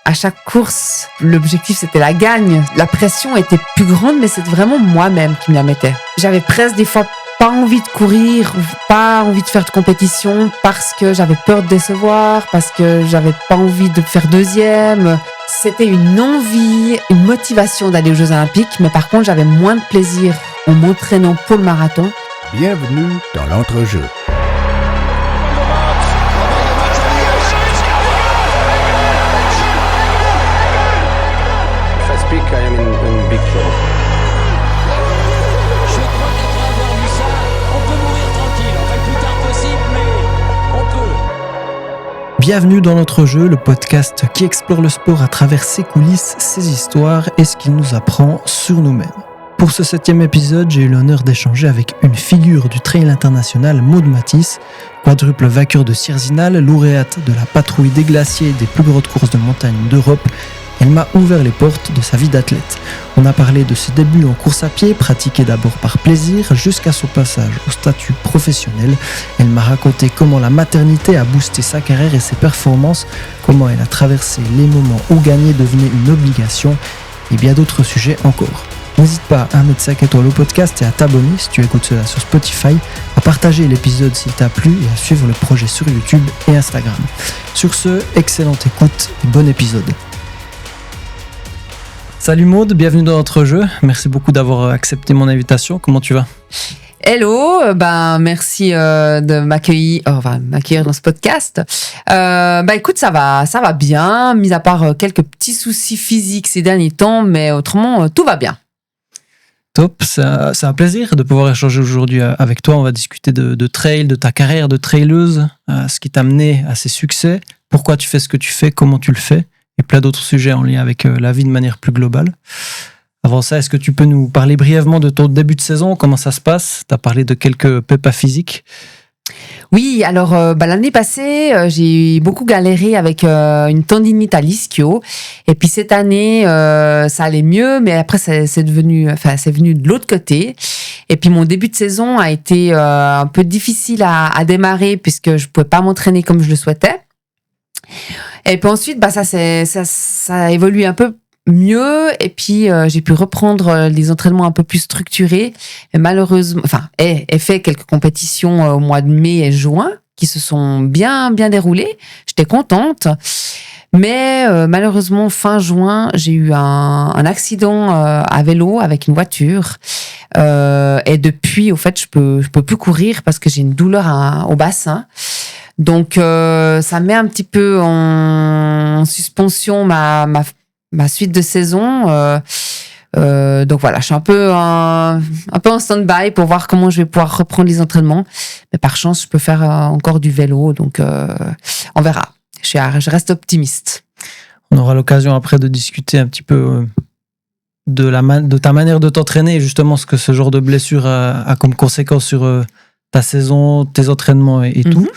À chaque course, l'objectif c'était la gagne. La pression était plus grande, mais c'est vraiment moi-même qui me la mettais. J'avais presque des fois pas envie de courir, ou pas envie de faire de compétition parce que j'avais peur de décevoir, parce que j'avais pas envie de faire deuxième. C'était une envie, une motivation d'aller aux Jeux Olympiques, mais par contre j'avais moins de plaisir en m'entraînant pour le marathon. Bienvenue dans l'entrejeu. I am in big trouble. Je crois qu'après avoir vu ça, on peut mourir tranquille. Enfin, le plus tard possible, mais on peut. Bienvenue dans notre jeu, le podcast qui explore le sport à travers ses coulisses, ses histoires et ce qu'il nous apprend sur nous-mêmes. Pour ce 7e épisode, j'ai eu l'honneur d'échanger avec une figure du trail international, Maud Matisse, quadruple vainqueur de Sierzinal, lauréate de la patrouille des glaciers et des plus grosses courses de montagne d'Europe. Elle m'a ouvert les portes de sa vie d'athlète. On a parlé de ses débuts en course à pied, pratiqués d'abord par plaisir, jusqu'à son passage au statut professionnel. Elle m'a raconté comment la maternité a boosté sa carrière et ses performances, comment elle a traversé les moments où gagner devenait une obligation, et bien d'autres sujets encore. N'hésite pas à mettre 5 étoiles au podcast et à t'abonner si tu écoutes cela sur Spotify, à partager l'épisode s'il t'a plu et à suivre le projet sur YouTube et Instagram. Sur ce, excellente écoute et bon épisode. Salut Maud, bienvenue dans notre jeu. Merci beaucoup d'avoir accepté mon invitation. Comment tu vas ? Hello, merci de m'accueillir dans ce podcast. Écoute, ça va bien, mis à part quelques petits soucis physiques ces derniers temps, mais autrement tout va bien. Top, c'est un plaisir de pouvoir échanger aujourd'hui avec toi. On va discuter de trail, de ta carrière de traileuse, ce qui t'a amené à ces succès, pourquoi tu fais ce que tu fais, comment tu le fais, et plein d'autres sujets en lien avec la vie de manière plus globale. Avant ça, est-ce que tu peux nous parler brièvement de ton début de saison, comment ça se passe ? Tu as parlé de quelques pépas physiques. Oui, alors l'année passée, j'ai beaucoup galéré avec une tendinite à l'ischio. Et puis cette année, ça allait mieux, mais après, c'est venu de l'autre côté. Et puis mon début de saison a été un peu difficile à démarrer puisque je pouvais pas m'entraîner comme je le souhaitais. Et puis ensuite, ça a évolué un peu mieux. Et puis j'ai pu reprendre les entraînements un peu plus structurés. Et malheureusement, j'ai fait quelques compétitions au mois de mai et juin qui se sont bien déroulées. J'étais contente. Mais malheureusement, fin juin, j'ai eu un accident à vélo avec une voiture. Et depuis, au fait, je peux plus courir parce que j'ai une douleur au bassin. Donc, ça met un petit peu en suspension ma suite de saison. Donc voilà, je suis un peu en stand-by pour voir comment je vais pouvoir reprendre les entraînements. Mais par chance, je peux faire encore du vélo. Donc, on verra. Je reste optimiste. On aura l'occasion après de discuter un petit peu de ta manière de t'entraîner et justement ce que ce genre de blessure a comme conséquence sur ta saison, tes entraînements et tout.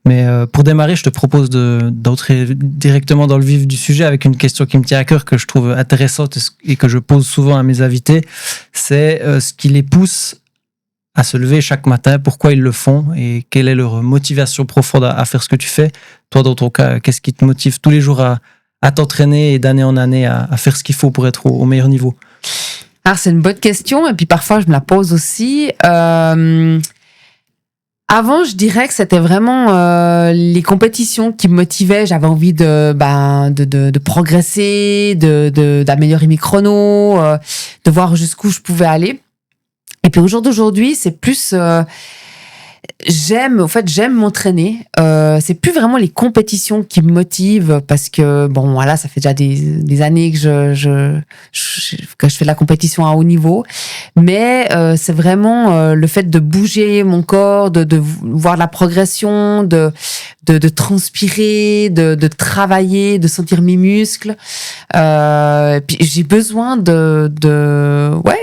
Mais pour démarrer, je te propose d'entrer directement dans le vif du sujet avec une question qui me tient à cœur, que je trouve intéressante et que je pose souvent à mes invités. C'est ce qui les pousse à se lever chaque matin, pourquoi ils le font et quelle est leur motivation profonde à faire ce que tu fais. Toi, dans ton cas, qu'est-ce qui te motive tous les jours à t'entraîner et d'année en année à faire ce qu'il faut pour être au meilleur niveau ? Alors, c'est une bonne question et puis parfois, je me la pose aussi. Avant, je dirais que c'était vraiment les compétitions qui me motivaient. J'avais envie de progresser, d'améliorer mes chronos, de voir jusqu'où je pouvais aller. Et puis au jour d'aujourd'hui, c'est plus j'aime m'entraîner. C'est plus vraiment les compétitions qui me motivent parce que ça fait déjà des années que je fais de la compétition à haut niveau. Mais c'est vraiment le fait de bouger mon corps, de voir de la progression, de transpirer, de travailler, de sentir mes muscles. Puis j'ai besoin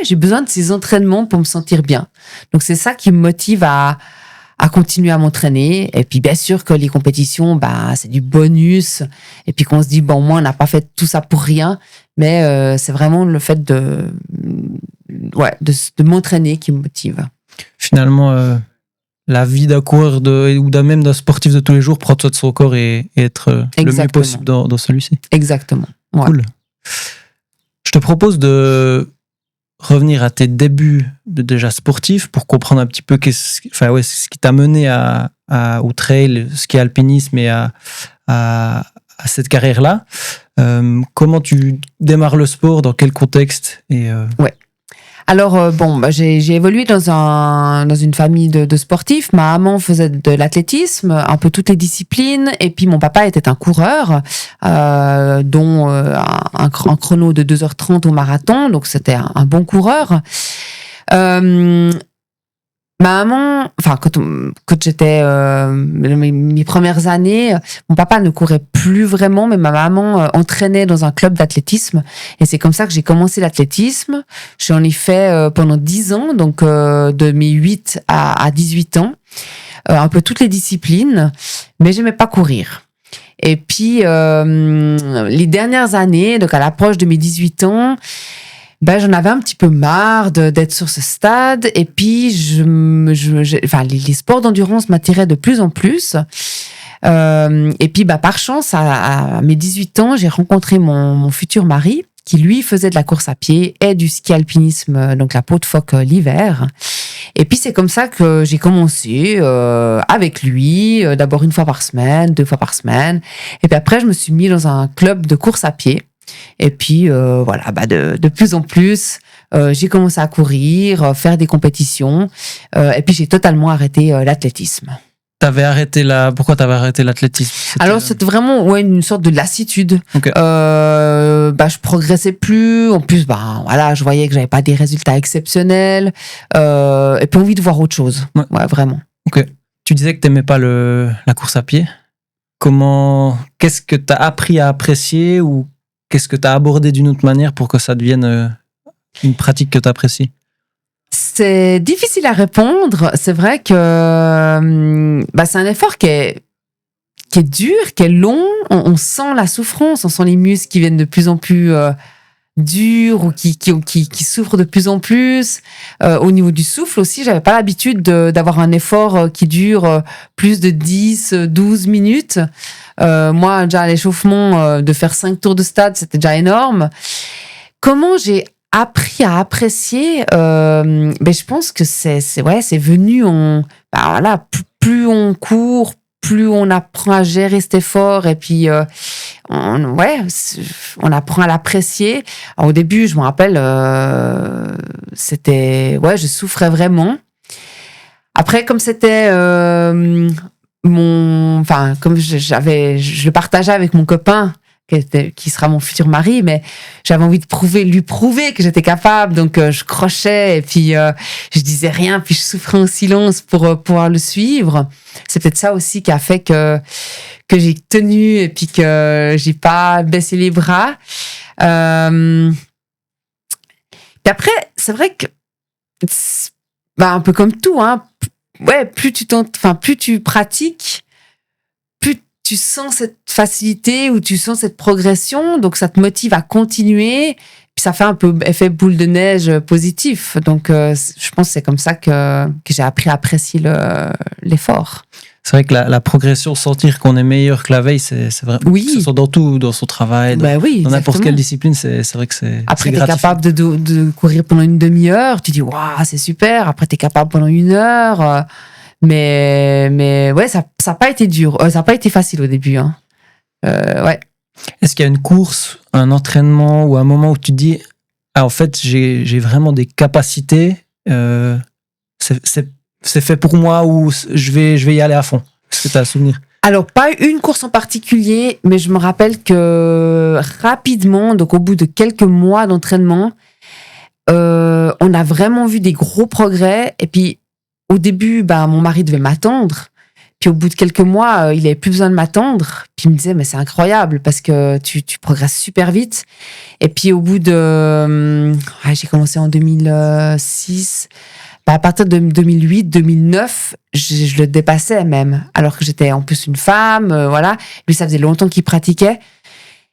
j'ai besoin de ces entraînements pour me sentir bien. Donc c'est ça qui me motive à continuer à m'entraîner. Et puis bien sûr que les compétitions, c'est du bonus. Et puis qu'on se dit moi on n'a pas fait tout ça pour rien. Mais c'est vraiment le fait de m'entraîner qui me motive. Finalement, la vie d'un coureur ou même d'un sportif de tous les jours, prendre soin de son corps et être le mieux Exactement. possible dans celui-ci. Exactement. Ouais. Cool. Je te propose de revenir à tes débuts déjà sportifs pour comprendre un petit peu ce qui t'a mené au trail, ski alpinisme et à cette carrière-là. Comment tu démarres le sport, dans quel contexte Ouais. Alors, j'ai évolué dans une famille de sportifs. Ma maman faisait de l'athlétisme, un peu toutes les disciplines. Et puis, mon papa était un coureur, dont un chrono de 2h30 au marathon. Donc, c'était un bon coureur. Ma maman, enfin, quand j'étais mes premières années, mon papa ne courait plus vraiment, mais ma maman entraînait dans un club d'athlétisme. Et c'est comme ça que j'ai commencé l'athlétisme. J'en ai fait pendant 10 ans, donc de mes 8 à 18 ans, un peu toutes les disciplines, mais j'aimais pas courir. Et puis, les dernières années, donc à l'approche de mes 18 ans, j'en avais un petit peu marre d'être sur ce stade. Et puis, les sports d'endurance m'attiraient de plus en plus. Et puis, par chance, à mes 18 ans, j'ai rencontré mon futur mari, qui lui faisait de la course à pied et du ski alpinisme, donc la peau de phoque l'hiver. Et puis, c'est comme ça que j'ai commencé avec lui, d'abord 1 fois par semaine, 2 fois par semaine. Et puis après, je me suis mis dans un club de course à pied. Et puis, de plus en plus, j'ai commencé à courir, faire des compétitions. Et puis, j'ai totalement arrêté l'athlétisme. Pourquoi t'avais arrêté l'athlétisme? Alors, c'était vraiment une sorte de lassitude. Okay. Je progressais plus. En plus, je voyais que j'avais pas des résultats exceptionnels. Et puis, envie de voir autre chose. Ouais, vraiment. Ok. Tu disais que t'aimais pas la course à pied. Qu'est-ce que t'as appris à apprécier ou qu'est-ce que t'as abordé d'une autre manière pour que ça devienne une pratique que t'apprécies? C'est difficile à répondre. C'est vrai que c'est un effort qui est dur, qui est long. On sent la souffrance, on sent les muscles qui viennent de plus en plus durs ou qui souffrent de plus en plus. Au niveau du souffle aussi, j'avais pas l'habitude d'avoir un effort qui dure plus de 10-12 minutes. Moi, déjà, à l'échauffement, de faire 5 tours de stade, c'était déjà énorme. Comment j'ai appris à apprécier, je pense que c'est venu plus on court, plus on apprend à gérer cet effort et puis on apprend à l'apprécier. Alors, au début, je me rappelle, je souffrais vraiment. Après, comme c'était comme je le partageais avec mon copain, qui sera mon futur mari, mais j'avais envie de lui prouver que j'étais capable, donc je crochais et puis je disais rien, puis je souffrais en silence pour pouvoir le suivre. C'est peut-être ça aussi qui a fait que j'ai tenu et puis que j'ai pas baissé les bras. Puis après, c'est vrai que un peu comme tout, hein. Plus tu pratiques, plus tu sens cette facilité ou tu sens cette progression, donc ça te motive à continuer, puis ça fait un peu effet boule de neige positif. Donc je pense que c'est comme ça que j'ai appris à apprécier l'effort. C'est vrai que la progression, sentir qu'on est meilleur que la veille, c'est vrai. Oui. Que ce soit dans tout, dans son travail, dans n'importe quelle discipline, c'est vrai que c'est Après, tu es capable de courir pendant une demi-heure, tu dis waouh, c'est super. Après, tu es capable pendant 1 heure. Mais ouais, ça n'a pas été dur. Ça n'a pas été facile au début. Hein. Ouais. Est-ce qu'il y a une course, un entraînement ou un moment où tu te dis en fait, j'ai vraiment des capacités, c'est fait pour moi ou je vais y aller à fond? Est-ce que tu as un souvenir? Alors, pas une course en particulier, mais je me rappelle que rapidement, donc au bout de quelques mois d'entraînement, on a vraiment vu des gros progrès. Et puis, au début, mon mari devait m'attendre. Puis au bout de quelques mois, il avait plus besoin de m'attendre. Puis il me disait, mais c'est incroyable parce que tu progresses super vite. Et puis au bout de... j'ai commencé en 2006. À partir de 2008, 2009, je le dépassais même. Alors que j'étais en plus une femme, voilà. Lui, ça faisait longtemps qu'il pratiquait.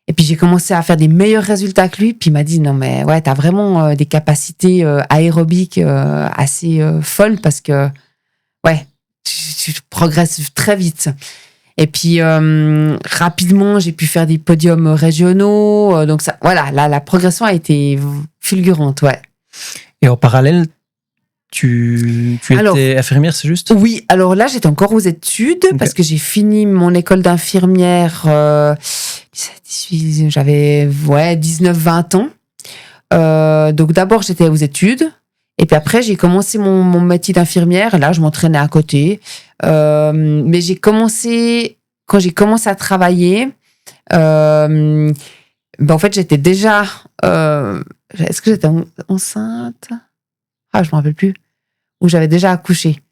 Et puis j'ai commencé à faire des meilleurs résultats que lui. Puis il m'a dit, non mais ouais, t'as vraiment des capacités aérobiques assez folles parce que, ouais, tu progresses très vite. Et puis, rapidement, j'ai pu faire des podiums régionaux. Donc, ça, voilà, la progression a été fulgurante, ouais. Et en parallèle, tu étais infirmière, c'est juste? Oui, alors là, j'étais encore aux études parce que j'ai fini mon école d'infirmière. J'avais 19-20 ans. Donc, d'abord, j'étais aux études. Et puis après, j'ai commencé mon métier d'infirmière. Et là, je m'entraînais à côté. Mais quand j'ai commencé à travailler, en fait, j'étais déjà... est-ce que j'étais enceinte? Ah, je me rappelle plus. Ou j'avais déjà accouché.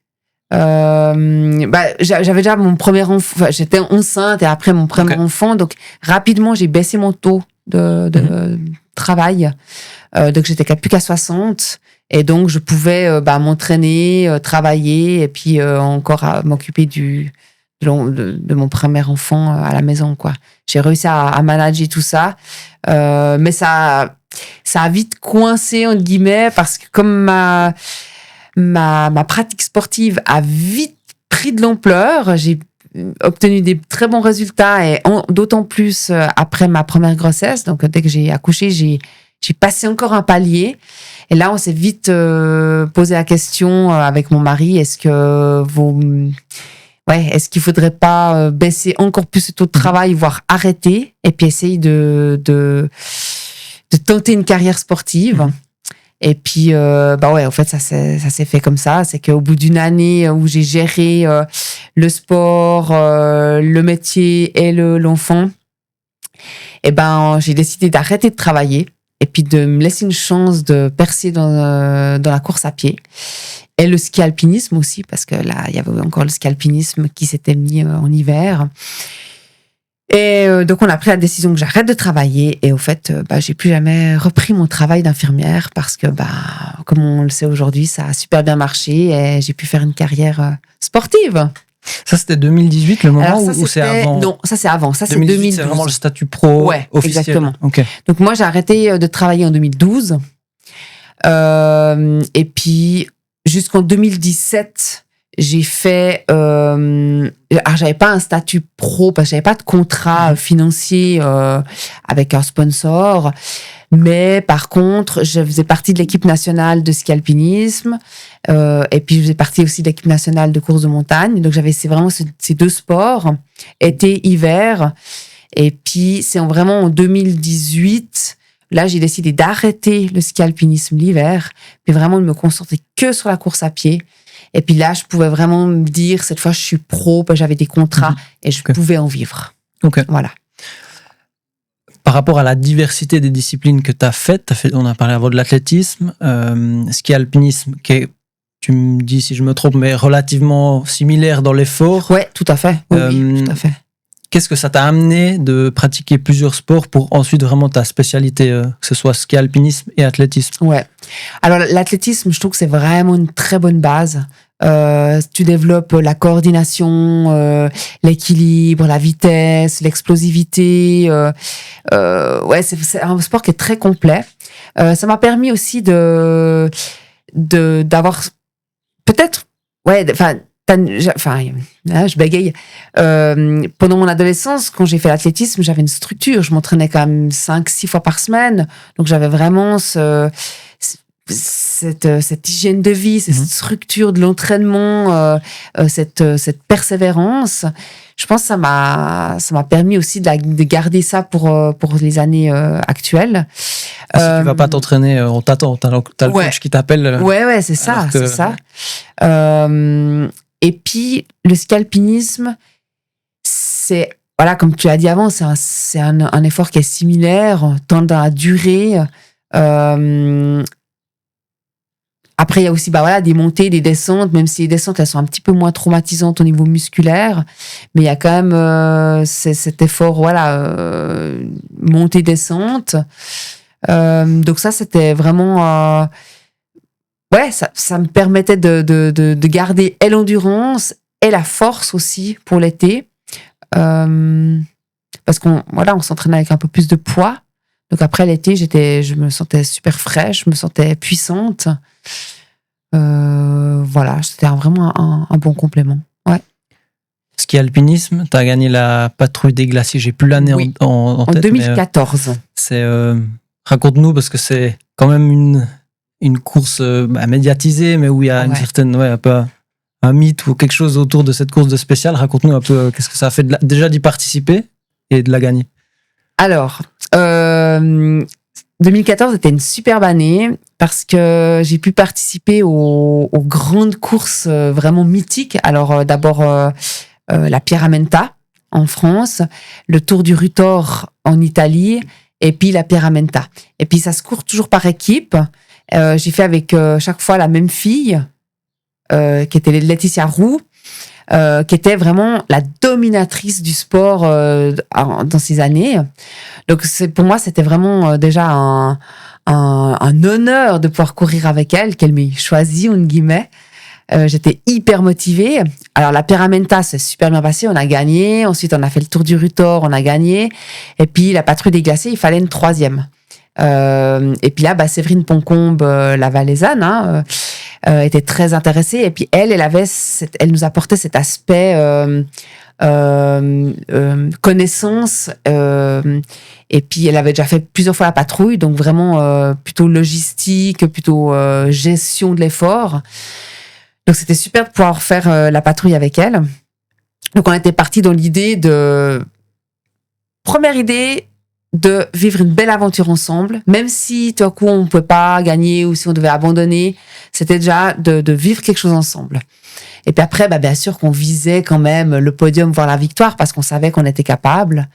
J'avais déjà mon premier enfant. Enfin, j'étais enceinte et après mon premier enfant. Donc, rapidement, j'ai baissé mon taux de travail. Donc, j'étais plus qu'à 60. Et donc, je pouvais m'entraîner, travailler et puis encore m'occuper de mon premier enfant à la maison, quoi. J'ai réussi à manager tout ça. Mais ça a vite coincé, entre guillemets, parce que comme ma pratique sportive a vite pris de l'ampleur, j'ai obtenu des très bons résultats et d'autant plus après ma première grossesse. Donc, dès que j'ai accouché, j'ai passé encore un palier. Et là, on s'est vite posé la question avec mon mari, est-ce qu'il faudrait pas baisser encore plus le taux de travail, voire arrêter, et puis essayer de tenter une carrière sportive. Et puis, en fait, ça s'est fait comme ça. C'est qu'au bout d'une année où j'ai géré le sport, le métier et l'enfant, j'ai décidé d'arrêter de travailler et puis de me laisser une chance de percer dans la course à pied. Et le ski alpinisme aussi, parce que là, il y avait encore le ski alpinisme qui s'était mis en hiver. Et donc, on a pris la décision que j'arrête de travailler. Et au fait, j'ai plus jamais repris mon travail d'infirmière parce que, comme on le sait aujourd'hui, ça a super bien marché et j'ai pu faire une carrière sportive. Ça, c'était 2018, le moment où c'est avant? Non, ça, c'est avant. Ça, c'est 2018, 2012. c'est vraiment le statut pro officiel. Exactement. Okay. Donc, moi, j'ai arrêté de travailler en 2012. Et puis, jusqu'en 2017, j'ai fait... j'avais pas un statut pro parce que j'avais pas de contrat financier avec un sponsor. Mais par contre, je faisais partie de l'équipe nationale de ski alpinisme. Et puis, je faisais partie aussi de l'équipe nationale de course de montagne. Donc, j'avais vraiment ces deux sports, été, hiver. Et puis, c'est vraiment en 2018... Là, j'ai décidé d'arrêter le ski alpinisme l'hiver, puis vraiment de me concentrer que sur la course à pied. Et puis là, je pouvais vraiment me dire, cette fois, je suis pro, j'avais des contrats et je pouvais en vivre. Voilà. Par rapport à la diversité des disciplines que tu as faites, on a parlé avant de l'athlétisme, ski alpinisme, qui est, tu me dis si je me trompe, mais relativement similaire dans l'effort. Ouais, tout à fait. Oui, tout à fait. Qu'est-ce que ça t'a amené de pratiquer plusieurs sports pour ensuite vraiment ta spécialité, que ce soit ski, alpinisme et athlétisme? Ouais. Alors, l'athlétisme, je trouve que c'est vraiment une très bonne base. Tu développes la coordination, l'équilibre, la vitesse, l'explosivité. C'est un sport qui est très complet. Ça m'a permis aussi d'avoir peut-être, je bégaye. Pendant mon adolescence, quand j'ai fait l'athlétisme, j'avais une structure. Je m'entraînais quand même 5-6 fois par semaine. Donc, j'avais vraiment cette hygiène de vie, cette structure de l'entraînement, cette persévérance. Je pense que ça m'a permis aussi de garder ça pour les années actuelles. Si tu vas pas t'entraîner, on t'attend. T'as le coach qui t'appelle. Ouais, c'est ça, c'est ça. Et puis, le ski alpinisme, c'est, voilà, comme tu l'as dit avant, c'est un effort qui est similaire, tant dans la durée. Après, il y a aussi des montées, des descentes, même si les descentes, elles sont un petit peu moins traumatisantes au niveau musculaire. Mais il y a quand même cet effort, montée-descente. Donc ça, c'était vraiment... ça me permettait de garder et l'endurance et la force aussi pour l'été. Parce on s'entraînait avec un peu plus de poids. Donc après l'été, je me sentais super fraîche, je me sentais puissante. Voilà, c'était vraiment un bon complément. Ouais. Ski alpinisme, tu as gagné la patrouille des glaciers. J'ai plus l'année Oui. en En tête. 2014. Mais, raconte-nous, parce que c'est quand même une course médiatisée, mais où il y a une certaine, un peu un mythe ou quelque chose autour de cette course de spécial. Raconte-nous un peu qu'est-ce que ça a fait déjà d'y participer et de la gagner. Alors, 2014 était une superbe année parce que j'ai pu participer aux grandes courses vraiment mythiques. Alors, d'abord, la Pierramenta en France, le Tour du Rutor en Italie, et puis la Pierramenta. Et puis, ça se court toujours par équipe. J'ai fait avec chaque fois la même fille, qui était Laetitia Roux, qui était vraiment la dominatrice du sport dans ces années. Donc, pour moi, c'était vraiment déjà un honneur de pouvoir courir avec elle, qu'elle m'ait choisi, entre guillemets. J'étais hyper motivée. Alors, la Pierramenta, c'est super bien passé. On a gagné. Ensuite, on a fait le Tour du Rutor. On a gagné. Et puis, la patrouille des glaciers, il fallait une 3e. Et puis là, Séverine Poncombe, la Valaisanne, était très intéressée. Et puis, elle nous apportait cet aspect connaissance. Et puis, elle avait déjà fait plusieurs fois la patrouille. Donc, vraiment plutôt logistique, plutôt gestion de l'effort. Donc, c'était super de pouvoir faire la patrouille avec elle. Donc, on était partis dans l'idée de... Première idée, de vivre une belle aventure ensemble. Même si, tout à coup, on ne pouvait pas gagner ou si on devait abandonner, c'était déjà de vivre quelque chose ensemble. Et puis après, bien sûr qu'on visait quand même le podium, voire la victoire, parce qu'on savait qu'on était capable.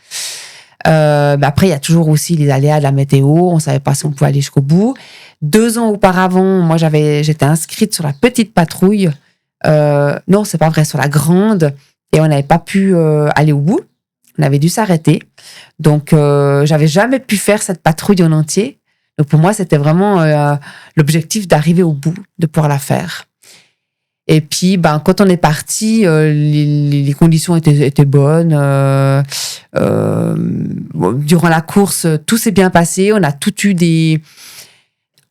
Après, il y a toujours aussi les aléas de la météo. On ne savait pas si on pouvait aller jusqu'au bout. 2 ans auparavant, moi, j'étais inscrite sur la petite patrouille. Non, c'est pas vrai, sur la grande. Et on n'avait pas pu aller au bout. On avait dû s'arrêter. Donc, j'avais jamais pu faire cette patrouille en entier. Donc, pour moi, c'était vraiment l'objectif d'arriver au bout, de pouvoir la faire. Et puis, quand on est parti, les conditions étaient bonnes. Durant la course, tout s'est bien passé. On a tout eu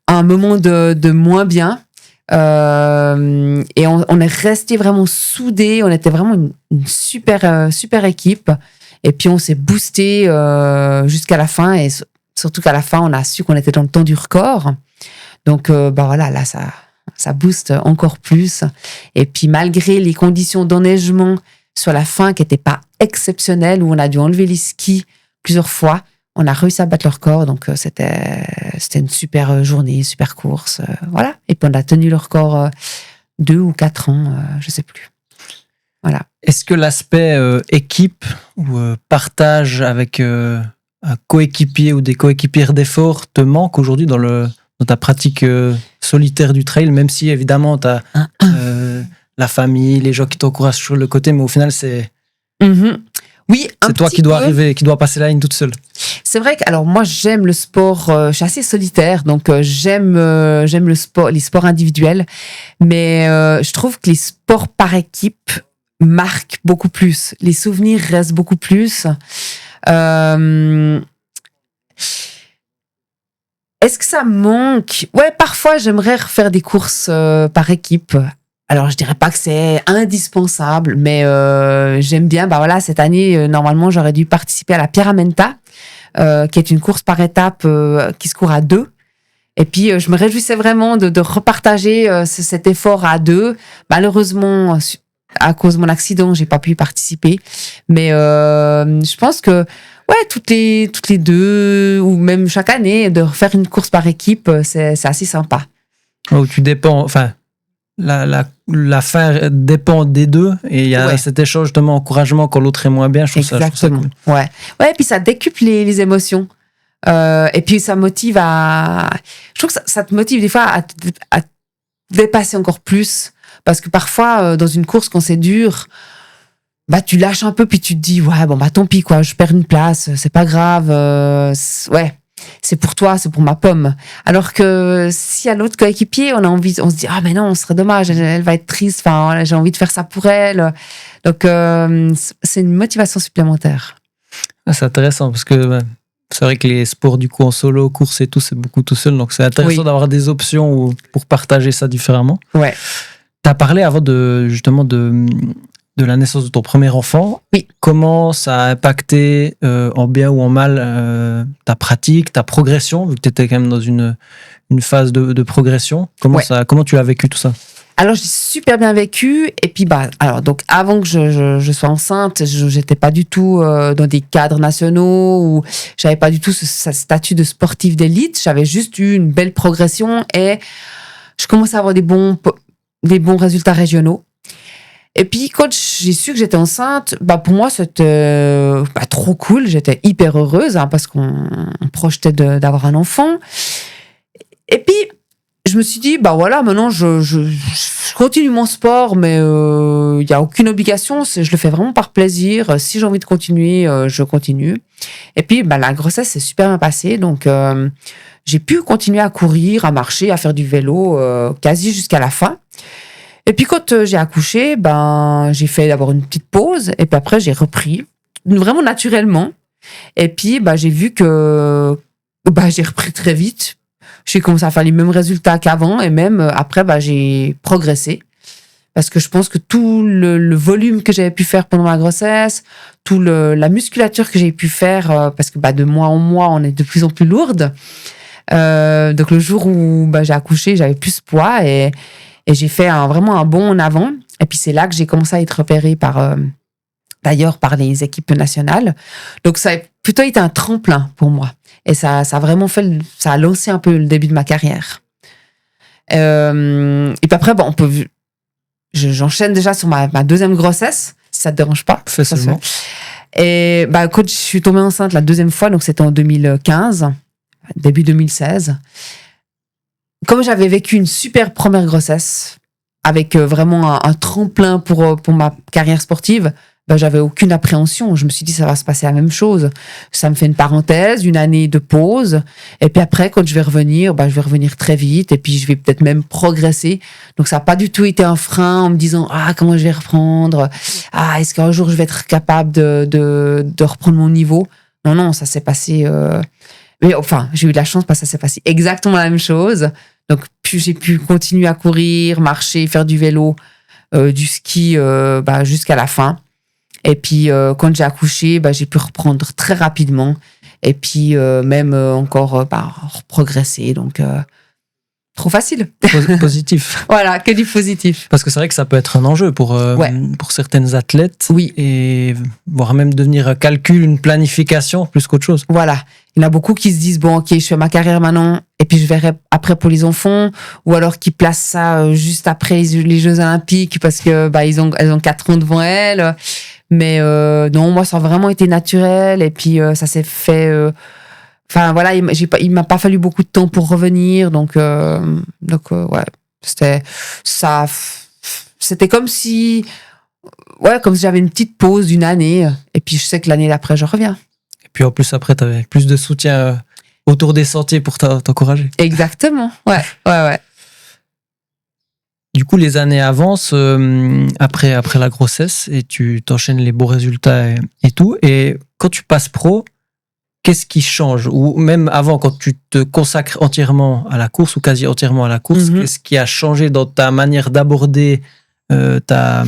un moment de moins bien. Et on est resté vraiment soudés. On était vraiment une super équipe. Et puis, on s'est boosté jusqu'à la fin. Et surtout qu'à la fin, on a su qu'on était dans le temps du record. Donc, voilà, là, ça booste encore plus. Et puis, malgré les conditions d'enneigement sur la fin qui n'étaient pas exceptionnelles, où on a dû enlever les skis plusieurs fois, on a réussi à battre le record. Donc, c'était une super journée, super course. Voilà. Et puis, on a tenu le record 2 ou 4 ans, je ne sais plus. Voilà. Est-ce que l'aspect équipe ou partage avec un coéquipier ou des coéquipières d'effort te manque aujourd'hui dans ta pratique solitaire du trail, même si évidemment tu as la famille, les gens qui t'encouragent sur le côté, mais au final c'est oui, c'est toi qui dois arriver, qui dois passer la ligne toute seule. C'est vrai que alors moi j'aime le sport, je suis assez solitaire, donc j'aime le sport, les sports individuels, mais je trouve que les sports par équipe marquent beaucoup plus, les souvenirs restent beaucoup plus. Est-ce que ça manque? Ouais, parfois j'aimerais refaire des courses par équipe. Alors je dirais pas que c'est indispensable, mais j'aime bien. Voilà, cette année normalement j'aurais dû participer à la Pierramenta, qui est une course par étape qui se court à 2. Et puis je me réjouissais vraiment de repartager cet effort à 2. Malheureusement, à cause de mon accident, j'ai pas pu y participer. Mais je pense que ouais, toutes les 2 ou même chaque année, de refaire une course par équipe, c'est assez sympa. Où tu dépends, enfin, la fin dépend des deux et il y a cet échange justement encouragement quand l'autre est moins bien. Je trouve ça cool. Ouais, et puis ça décuple les émotions. Et puis ça motive je trouve que ça te motive des fois à dépasser encore plus. Parce que parfois, dans une course, quand c'est dur, tu lâches un peu, puis tu te dis, ouais, tant pis, quoi, je perds une place, c'est pas grave, ouais, c'est pour toi, c'est pour ma pomme. Alors que si à l'autre coéquipier, on se dit, mais non, ce serait dommage, elle va être triste, enfin, j'ai envie de faire ça pour elle. Donc, c'est une motivation supplémentaire. C'est intéressant parce que C'est vrai que les sports du coup en solo, course et tout, c'est beaucoup tout seul. Donc c'est intéressant Oui. d'avoir des options pour partager ça différemment. Ouais. Tu as parlé avant justement de la naissance de ton premier enfant. Oui. Comment ça a impacté en bien ou en mal ta pratique, ta progression, vu que tu étais quand même dans une phase de progression. Comment tu as vécu tout ça? Alors, j'ai super bien vécu. Et puis, donc, avant que je sois enceinte, j'étais pas du tout dans des cadres nationaux ou j'avais pas du tout ce statut de sportif d'élite. J'avais juste eu une belle progression et je commençais à avoir des bons résultats régionaux. Et puis, quand j'ai su que j'étais enceinte, pour moi, c'était trop cool. J'étais hyper heureuse parce qu'on projetait d'avoir un enfant. Et puis, je me suis dit, maintenant, je continue mon sport, mais il n'y a aucune obligation. Je le fais vraiment par plaisir. Si j'ai envie de continuer, je continue. Et puis, la grossesse s'est super bien passée. Donc, j'ai pu continuer à courir, à marcher, à faire du vélo quasi jusqu'à la fin. Et puis, quand j'ai accouché, j'ai fait d'abord une petite pause. Et puis après, j'ai repris, vraiment naturellement. Et puis, j'ai vu que j'ai repris très vite. J'ai commencé à faire les mêmes résultats qu'avant et même après, j'ai progressé. Parce que je pense que tout le volume que j'avais pu faire pendant ma grossesse, la musculature que j'ai pu faire, parce que de mois en mois, on est de plus en plus lourde. Donc le jour où j'ai accouché, j'avais plus de poids et j'ai fait vraiment un bond en avant. Et puis c'est là que j'ai commencé à être repérée par les équipes nationales. Donc ça a plutôt été un tremplin pour moi. Et ça a vraiment ça a lancé un peu le début de ma carrière. Et puis après, j'enchaîne déjà sur ma deuxième grossesse, si ça te dérange pas. Fais seulement. Et quand je suis tombée enceinte la deuxième fois, donc c'était en 2015, début 2016, comme j'avais vécu une super première grossesse, avec vraiment un tremplin pour ma carrière sportive, j'avais aucune appréhension. Je me suis dit, ça va se passer la même chose. Ça me fait une parenthèse, une année de pause. Et puis après, quand je vais revenir, je vais revenir très vite. Et puis, je vais peut-être même progresser. Donc, ça n'a pas du tout été un frein en me disant, comment je vais reprendre? Est-ce qu'un jour, je vais être capable de reprendre mon niveau? Non, ça s'est passé... Mais enfin, j'ai eu de la chance parce que ça s'est passé exactement la même chose. Donc, j'ai pu continuer à courir, marcher, faire du vélo, du ski jusqu'à la fin. Et puis, quand j'ai accouché, j'ai pu reprendre très rapidement. Et puis, même encore progresser. Donc, trop facile. Positif. Voilà, que du positif. Parce que c'est vrai que ça peut être un enjeu pour certaines athlètes. Oui. Et voire même devenir un calcul, une planification, plus qu'autre chose. Voilà. Il y en a beaucoup qui se disent, ok, je fais ma carrière maintenant, et puis je verrai après pour les enfants, ou alors qui placent ça juste après les Jeux Olympiques, parce que elles ont 4 ans devant elles. Mais non, moi, ça a vraiment été naturel, et puis ça s'est fait... il m'a pas fallu beaucoup de temps pour revenir, donc c'était comme si j'avais une petite pause d'une année, et puis je sais que l'année d'après, je reviens. Et puis en plus, après, tu avais plus de soutien autour des sentiers pour t'encourager. Exactement, ouais. Du coup, les années avancent après la grossesse et tu t'enchaînes les beaux résultats et tout. Et quand tu passes pro, qu'est-ce qui change? Ou même avant, quand tu te consacres entièrement à la course ou quasi entièrement à la course, qu'est-ce qui a changé dans ta manière d'aborder ta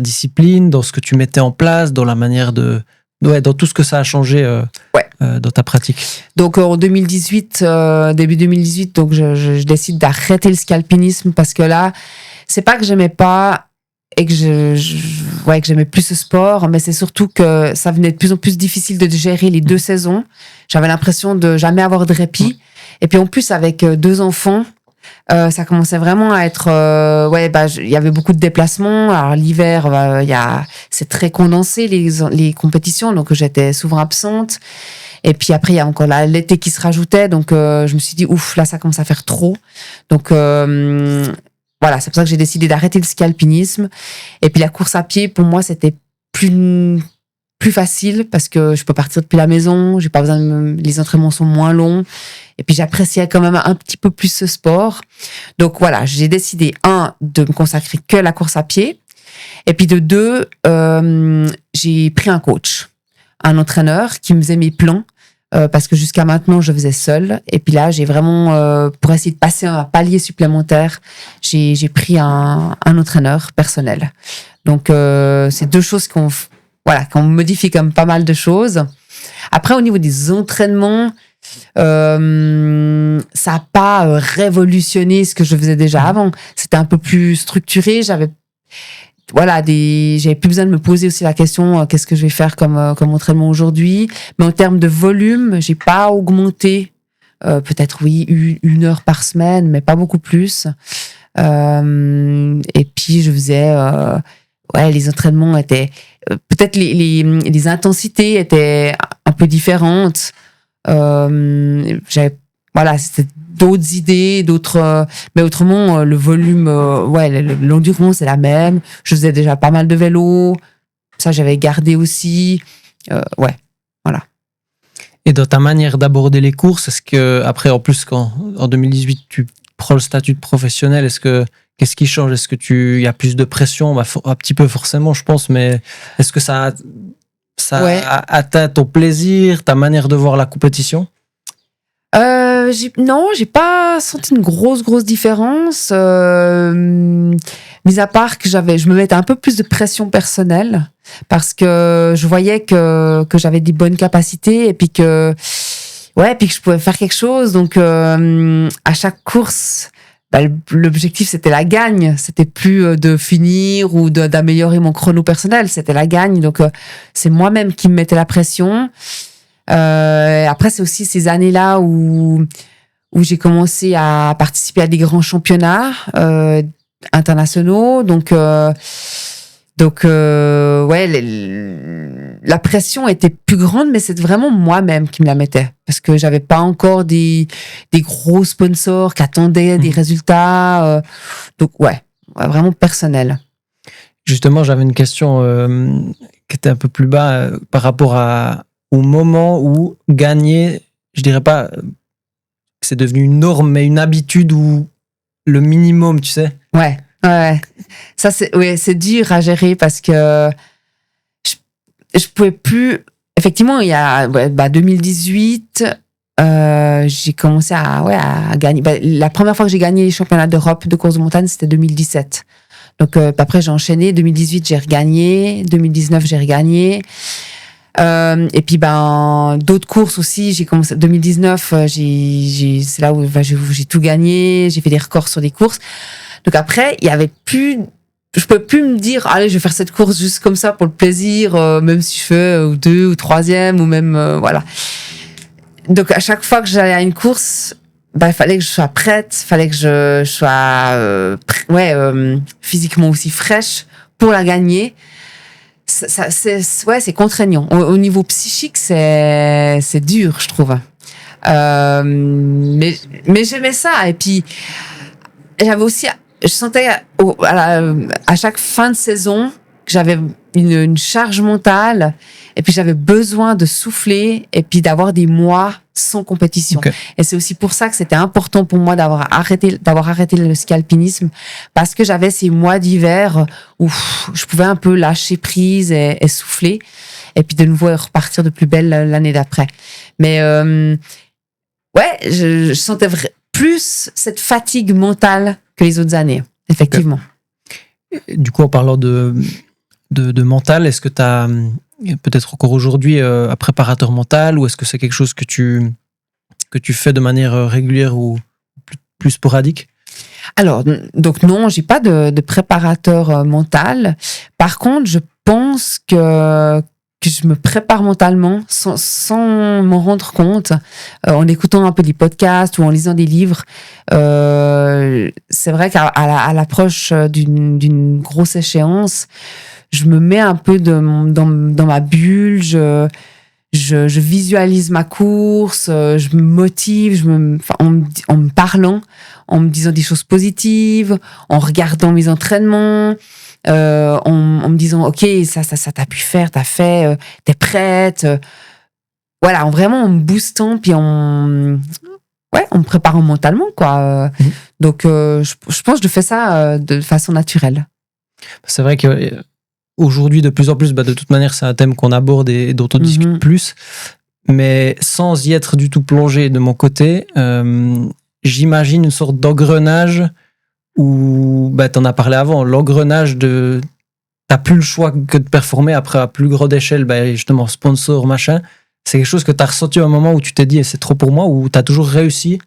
discipline, dans ce que tu mettais en place, dans la manière dans tout ce que ça a changé dans ta pratique? Donc en 2018, début 2018, donc je décide d'arrêter le ski alpinisme parce que là, c'est pas que j'aimais pas et que que j'aimais plus ce sport, mais c'est surtout que ça venait de plus en plus difficile de gérer les 2 saisons. J'avais l'impression de jamais avoir de répit. Et puis en plus, avec 2 enfants, ça commençait vraiment à être... il y avait beaucoup de déplacements. Alors l'hiver, c'est très condensé, les compétitions, donc j'étais souvent absente. Et puis après, il y a encore l'été qui se rajoutait, donc je me suis dit, ouf, là, ça commence à faire trop. Donc voilà, c'est pour ça que j'ai décidé d'arrêter le ski alpinisme. Et puis la course à pied, pour moi, c'était plus facile parce que je peux partir depuis la maison, j'ai pas besoin les entraînements sont moins longs. Et puis j'appréciais quand même un petit peu plus ce sport. Donc voilà, j'ai décidé, de me consacrer que à la course à pied. Et puis de 2, j'ai pris un coach, un entraîneur qui me faisait mes plans parce que jusqu'à maintenant, je faisais seule. Et puis là, j'ai vraiment, pour essayer de passer un palier supplémentaire, j'ai pris un entraîneur personnel. Donc, c'est deux choses qu'on modifie comme pas mal de choses. Après, au niveau des entraînements, ça n'a pas révolutionné ce que je faisais déjà avant. C'était un peu plus structuré. J'avais plus besoin de me poser aussi la question qu'est-ce que je vais faire comme entraînement aujourd'hui. Mais en termes de volume, j'ai pas augmenté. Peut-être une heure par semaine, mais pas beaucoup plus. Et puis je faisais les entraînements étaient peut-être les intensités étaient un peu différentes. C'était d'autres idées, mais autrement le volume, l'endurance c'est la même. Je faisais déjà pas mal de vélo, ça j'avais gardé aussi. Voilà. Et dans ta manière d'aborder les courses, est-ce que après, en plus, quand en 2018 tu prends le statut de professionnel, qu'est-ce qui change? Est-ce que il y a plus de pression? Un petit peu forcément, je pense, mais est-ce que ça a atteint ton plaisir, ta manière de voir la compétition? J'ai pas senti une grosse différence, mis à part que je me mettais un peu plus de pression personnelle parce que je voyais que j'avais des bonnes capacités et puis que je pouvais faire quelque chose. Donc à chaque course, l'objectif c'était la gagne, c'était plus de finir ou d'améliorer mon chrono personnel, c'était la gagne. Donc c'est moi-même qui me mettais la pression. Après, c'est aussi ces années-là où j'ai commencé à participer à des grands championnats internationaux. Donc, la pression était plus grande, mais c'est vraiment moi-même qui me la mettais parce que j'avais pas encore des gros sponsors qui attendaient des résultats. Donc, vraiment personnel. Justement, j'avais une question qui était un peu plus bas par rapport au moment où gagner, je dirais pas que c'est devenu une norme, mais une habitude ou le minimum, tu sais. Ouais. Ça, c'est dur à gérer parce que je pouvais plus. Effectivement, il y a 2018, j'ai commencé à gagner. La première fois que j'ai gagné les championnats d'Europe de course de montagne, c'était 2017. Donc après, j'ai enchaîné. 2018, j'ai regagné. 2019, j'ai regagné. Et puis d'autres courses aussi, j'ai commencé 2019, c'est là où j'ai tout gagné, j'ai fait des records sur des courses. Donc après, je peux plus me dire allez, je vais faire cette course juste comme ça pour le plaisir, même si je fais deux ou troisième ou même voilà. Donc à chaque fois que j'allais à une course, il fallait que je sois prête, fallait que je sois physiquement aussi fraîche pour la gagner. C'est contraignant. Au niveau psychique, c'est dur, je trouve. Mais j'aimais ça. Et puis, j'avais aussi, je sentais à chaque fin de saison que j'avais une charge mentale. Et puis, j'avais besoin de souffler et puis d'avoir des mois sans compétition. Okay. Et c'est aussi pour ça que c'était important pour moi d'avoir arrêté le ski alpinisme parce que j'avais ces mois d'hiver où je pouvais un peu lâcher prise et souffler et puis de nouveau repartir de plus belle l'année d'après. Mais je sentais plus cette fatigue mentale que les autres années, effectivement. Du coup, en parlant de mental, est-ce que tu as peut-être encore aujourd'hui un préparateur mental ou est-ce que c'est quelque chose que tu fais de manière régulière ou plus sporadique? Alors, donc non, j'ai pas de préparateur mental. Par contre, je pense que je me prépare mentalement sans m'en rendre compte, en écoutant un peu des podcasts ou en lisant des livres. C'est vrai qu'à l'approche d'une grosse échéance, je me mets un peu dans ma bulle, je visualise ma course, je me motive, en me parlant, en me disant des choses positives, en regardant mes entraînements, en me disant ok, ça t'as pu faire, t'as fait, t'es prête. Voilà, vraiment en me boostant puis en me préparant mentalement quoi. Donc je pense que je fais ça de façon naturelle. C'est vrai que aujourd'hui, de plus en plus, de toute manière, c'est un thème qu'on aborde et dont on discute plus. mais sans y être du tout plongé de mon côté, j'imagine une sorte d'engrenage où, t'en as parlé avant, l'engrenage de... T'as plus le choix que de performer après à plus grande échelle, justement, sponsor, machin. C'est quelque chose que t'as ressenti à un moment où tu t'es dit, c'est trop pour moi, ou t'as toujours réussi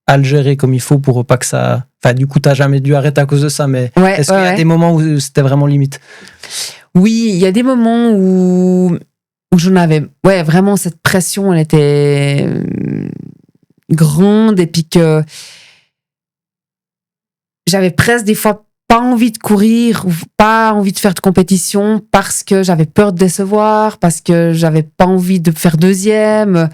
à le gérer comme il faut pour pas que ça... Enfin, du coup, t'as jamais dû arrêter à cause de ça, mais est-ce qu'il y a des moments où c'était vraiment limite? Oui, il y a des moments où j'en avais... Ouais, vraiment, cette pression, elle était grande, et puis que j'avais presque des fois pas envie de courir ou pas envie de faire de compétition parce que j'avais peur de décevoir, parce que j'avais pas envie de faire deuxième.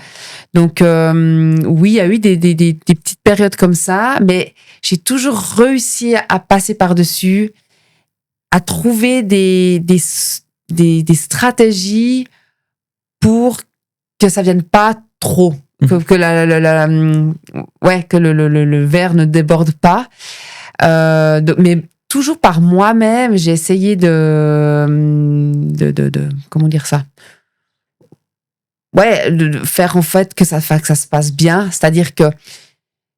Donc oui, il y a eu des petites périodes comme ça, mais j'ai toujours réussi à passer par-dessus, à trouver des stratégies pour que ça vienne pas trop, que le verre ne déborde pas. Mais toujours par moi-même, j'ai essayé de comment dire ça? Ouais, de faire en fait que ça se passe bien. C'est-à-dire que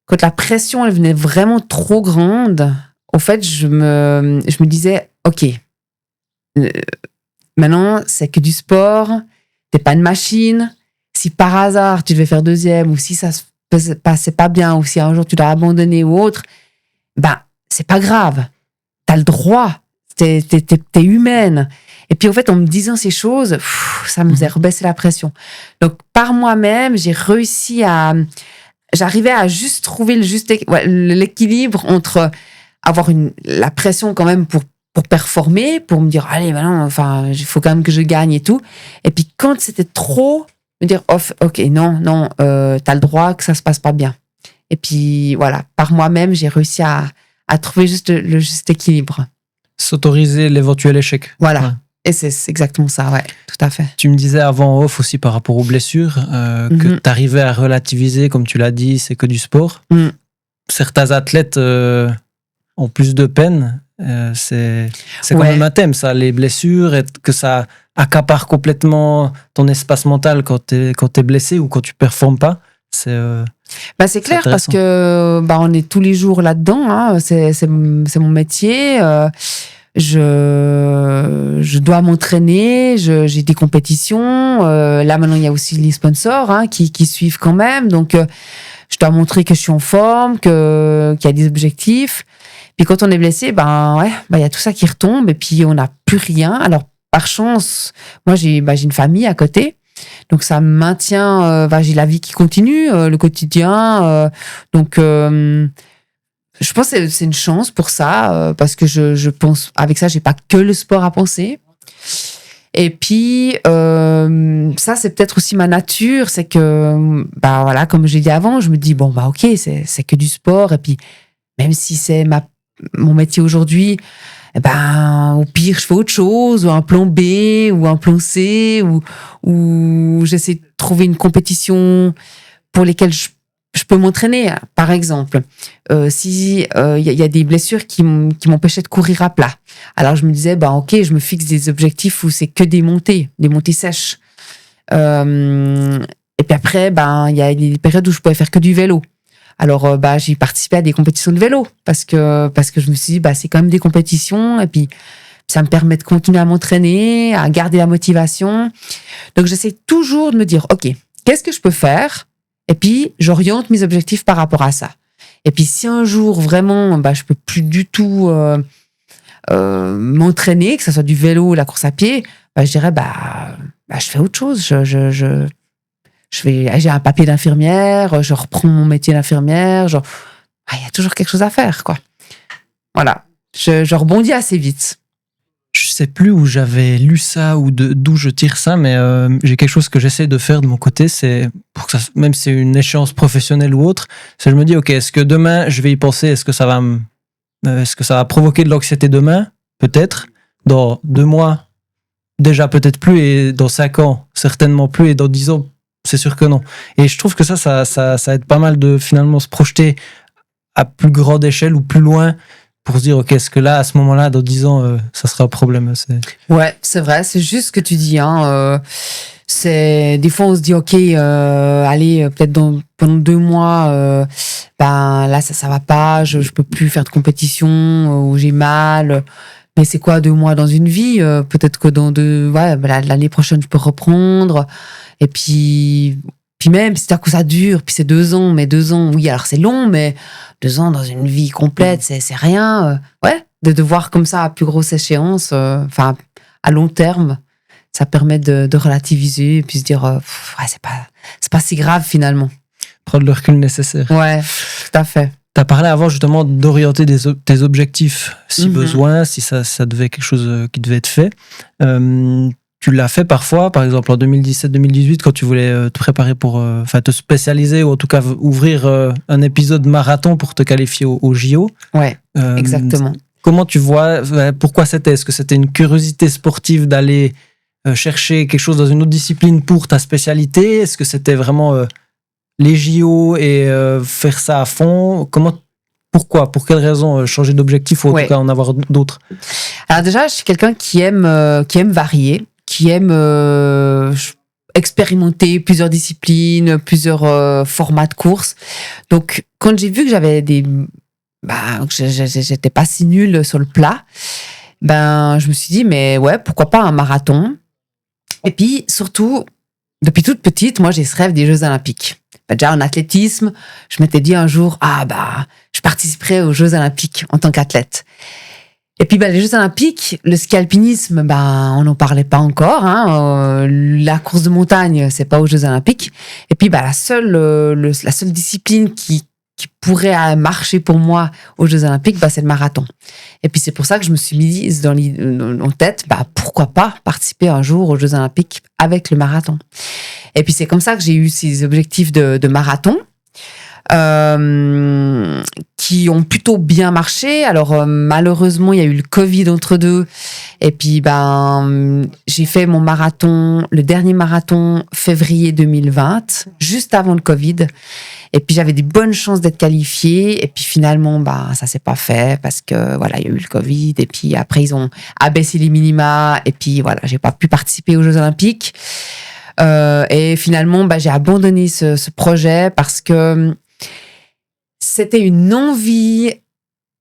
quand la pression elle venait vraiment trop grande, au fait, je me disais, ok, maintenant c'est que du sport, t'es pas une machine. Si par hasard tu devais faire deuxième, ou si ça se passait pas bien, ou si un jour tu dois abandonner ou autre, c'est pas grave. T'as le droit. T'es humaine. Et puis, en fait, en me disant ces choses, ça me faisait rebaisser la pression. Donc, par moi-même, j'ai réussi j'arrivais à juste trouver l'équilibre entre avoir la pression quand même pour performer, pour me dire, allez, maintenant, enfin, il faut quand même que je gagne et tout. Et puis, quand c'était trop, me dire, ok, non, t'as le droit que ça se passe pas bien. Et puis, voilà, par moi-même, j'ai réussi à trouver le juste équilibre. S'autoriser l'éventuel échec. Voilà. Ouais. Et c'est exactement ça, ouais, tout à fait. Tu me disais avant off aussi par rapport aux blessures, que tu arrivais à relativiser, comme tu l'as dit, c'est que du sport. Certains athlètes ont plus de peine. C'est quand même un thème, ça, les blessures, et que ça accapare complètement ton espace mental quand t'es blessé ou quand tu performes pas. C'est clair parce que on est tous les jours là-dedans, hein, c'est mon métier. Je dois m'entraîner, j'ai des compétitions. Là maintenant il y a aussi les sponsors qui suivent quand même, donc je dois montrer que je suis en forme, qu'il y a des objectifs. Puis quand on est blessé, il y a tout ça qui retombe et puis on n'a plus rien. Alors par chance, moi j'ai une famille à côté. Donc ça me maintient, j'ai la vie qui continue, le quotidien. Donc je pense que c'est une chance pour ça, parce que je pense, avec ça, j'ai pas que le sport à penser. Et puis ça, c'est peut-être aussi ma nature, c'est que comme j'ai dit avant, je me dis ok, c'est que du sport. Et puis même si c'est mon métier aujourd'hui, au pire, je fais autre chose, ou un plan B, ou un plan C, ou j'essaie de trouver une compétition pour lesquelles je peux m'entraîner. Par exemple, si y a des blessures qui m'empêchaient de courir à plat. Alors je me disais, ok, je me fixe des objectifs où c'est que des montées sèches. Et puis après, il y a des périodes où je pouvais faire que du vélo. Alors, j'ai participé à des compétitions de vélo parce que je me suis dit, c'est quand même des compétitions et puis ça me permet de continuer à m'entraîner, à garder la motivation. Donc, j'essaie toujours de me dire, ok, qu'est-ce que je peux faire? Et puis, j'oriente mes objectifs par rapport à ça. Et puis, si un jour, vraiment, je peux plus du tout m'entraîner, que ce soit du vélo ou la course à pied, je dirais, je fais autre chose. J'ai un papier d'infirmière, je reprends mon métier d'infirmière, il y a toujours quelque chose à faire, quoi. Voilà. Je rebondis assez vite. Je sais plus où j'avais lu ça ou d'où je tire ça, mais j'ai quelque chose que j'essaie de faire de mon côté, c'est pour que ça, même si c'est une échéance professionnelle ou autre, c'est je me dis, ok, est-ce que demain je vais y penser, est-ce que ça va provoquer de l'anxiété demain? Peut-être. Dans 2 mois, déjà peut-être plus, et dans 5 ans, certainement plus, et dans 10 ans, c'est sûr que non. Et je trouve que ça aide pas mal de finalement se projeter à plus grande échelle ou plus loin pour se dire, ok, est-ce que là, à ce moment-là, dans 10 ans, ça sera un problème? Ouais, c'est vrai, c'est juste ce que tu dis. Des fois on se dit ok, allez, peut-être pendant 2 mois, ben là ça va pas, je peux plus faire de compétition, ou j'ai mal. Mais c'est quoi 2 mois dans une vie? Peut-être que l'année prochaine je peux reprendre. Et puis même si ça dure, puis c'est 2 ans, mais 2 ans, oui, alors c'est long, mais 2 ans dans une vie complète, c'est rien. De voir comme ça à plus grosse échéance, à long terme, ça permet de relativiser et puis se dire c'est pas si grave finalement. Prendre le recul nécessaire. Ouais, tout à fait. Tu as parlé avant justement d'orienter tes objectifs, si besoin, si ça devait quelque chose qui devait être fait. Tu l'as fait parfois, par exemple en 2017-2018, quand tu voulais te préparer pour te spécialiser ou en tout cas ouvrir un épisode marathon pour te qualifier au JO. Ouais, exactement. Comment tu vois, pourquoi c'était? Est-ce que c'était une curiosité sportive d'aller chercher quelque chose dans une autre discipline pour ta spécialité? Est-ce que c'était vraiment les JO et faire ça à fond? Pourquoi? Pour quelle raison changer d'objectif ou en tout cas en avoir d'autres? Alors déjà, je suis quelqu'un qui aime varier, qui aime expérimenter plusieurs disciplines, plusieurs formats de course. Donc, quand j'ai vu que j'avais j'étais pas si nulle sur le plat, je me suis dit, mais ouais, pourquoi pas un marathon? Et puis, surtout, depuis toute petite, moi, j'ai ce rêve des Jeux Olympiques. Déjà, en athlétisme, je m'étais dit un jour, je participerai aux Jeux Olympiques en tant qu'athlète. Et puis, les Jeux Olympiques, le ski alpinisme, on n'en parlait pas encore, la course de montagne, c'est pas aux Jeux Olympiques. Et puis, la seule discipline qui pourrait marcher pour moi aux Jeux Olympiques, c'est le marathon. Et puis c'est pour ça que je me suis mise en tête, pourquoi pas participer un jour aux Jeux Olympiques avec le marathon. Et puis c'est comme ça que j'ai eu ces objectifs de marathon qui ont plutôt bien marché. Alors malheureusement il y a eu le Covid entre deux. Et puis j'ai fait mon marathon, le dernier marathon février 2020, juste avant le Covid. Et puis j'avais des bonnes chances d'être qualifiée. Et puis finalement, ça s'est pas fait parce que il y a eu le Covid. Et puis après ils ont abaissé les minima. Et puis j'ai pas pu participer aux Jeux Olympiques. Et finalement, j'ai abandonné ce projet parce que c'était une envie,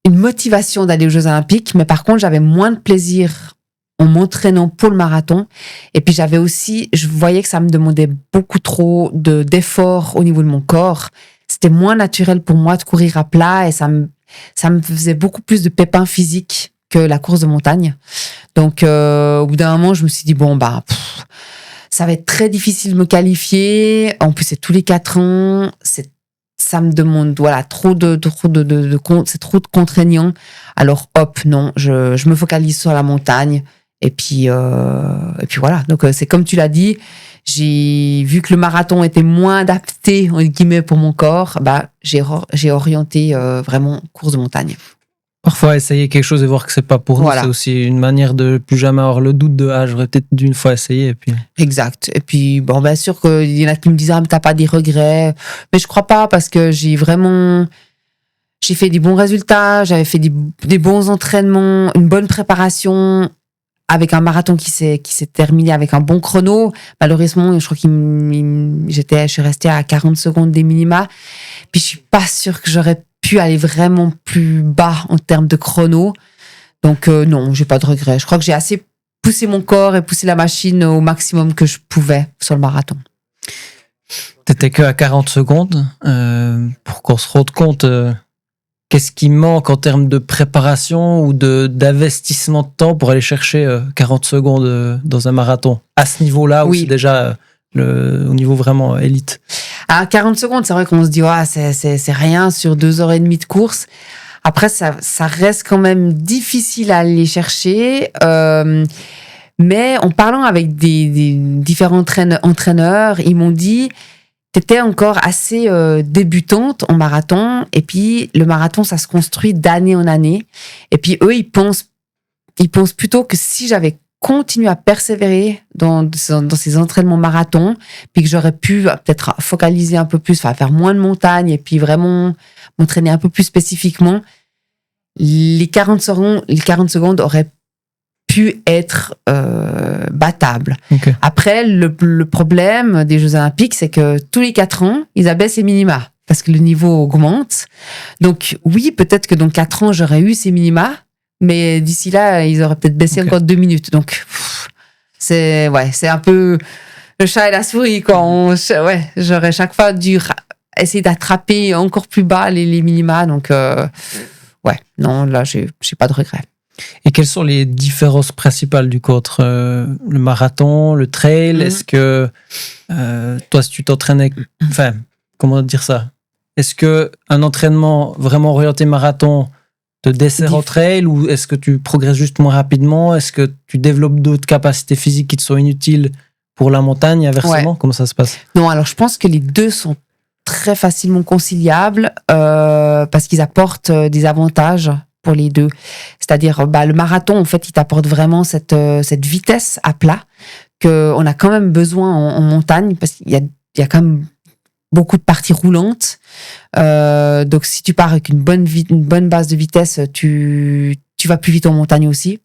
une motivation d'aller aux Jeux Olympiques. Mais par contre, j'avais moins de plaisir en m'entraînant pour le marathon. Et puis je voyais que ça me demandait beaucoup trop d'efforts au niveau de mon corps. C'était moins naturel pour moi de courir à plat et ça me faisait beaucoup plus de pépins physiques que la course de montagne. Donc, au bout d'un moment, je me suis dit, ça va être très difficile de me qualifier. En plus, c'est tous les 4 ans. Ça me demande, c'est trop de contraignant. Alors, non, je me focalise sur la montagne. Et puis voilà. Donc, c'est comme tu l'as dit, j'ai vu que le marathon était moins adapté, entre guillemets, pour mon corps. J'ai orienté vraiment course de montagne. Parfois, essayer quelque chose et voir que c'est pas pour nous, c'est aussi une manière de plus jamais avoir le doute de j'aurais peut-être dû une fois essayer. Et puis... Exact. Et puis, bien sûr qu'il y en a qui me disent mais t'as pas des regrets. Mais je crois pas parce que j'ai fait des bons résultats, j'avais fait des bons entraînements, une bonne préparation avec un marathon qui s'est terminé avec un bon chrono. Malheureusement, je crois je suis restée à 40 secondes des minima. Puis je suis pas sûre que j'aurais pu aller vraiment plus bas en termes de chrono. Donc non, j'ai pas de regrets. Je crois que j'ai assez poussé mon corps et poussé la machine au maximum que je pouvais sur le marathon. T'étais que à 40 secondes. Pour qu'on se rende compte, qu'est-ce qui manque en termes de préparation ou d'investissement de temps pour aller chercher 40 secondes dans un marathon à ce niveau-là, où c'est déjà au niveau vraiment élite? À 40 secondes, c'est vrai qu'on se dit c'est rien sur 2h30 de course. Après, ça reste quand même difficile à aller chercher. Mais en parlant avec des différents entraîneurs, ils m'ont dit t'étais encore assez débutante en marathon. Et puis, le marathon, ça se construit d'année en année. Et puis, eux, ils pensent plutôt que si j'avais continué à persévérer dans ces entraînements marathon, puis que j'aurais pu peut-être focaliser un peu plus, faire moins de montagne et puis vraiment m'entraîner un peu plus spécifiquement, les 40 secondes auraient pu être battable. Ok. Après, le problème des Jeux Olympiques, c'est que tous les 4 ans, ils abaissent les minima parce que le niveau augmente. Donc oui, peut-être que dans 4 ans, j'aurais eu ces minima, mais d'ici là, ils auraient peut-être baissé encore 2 minutes. Donc c'est un peu le chat et la souris, quoi. J'aurais chaque fois dû essayer d'attraper encore plus bas les minima. Donc non, là, j'ai pas de regrets. Et quelles sont les différences principales du coup entre le marathon, le trail? Est-ce que toi, si tu t'entraînes avec... Enfin, comment dire ça? Est-ce que un entraînement vraiment orienté marathon te dessert en trail, ou est-ce que tu progresses juste moins rapidement? Est-ce que tu développes d'autres capacités physiques qui te sont inutiles pour la montagne, inversement? Ouais. Comment ça se passe? Non, alors je pense que les deux sont très facilement conciliables parce qu'ils apportent des avantages pour les deux. C'est-à-dire, le marathon, en fait, il t'apporte vraiment cette vitesse à plat qu'on a quand même besoin en montagne, parce qu'il y a quand même beaucoup de parties roulantes. Donc, si tu pars avec une bonne base de vitesse, tu vas plus vite en montagne aussi.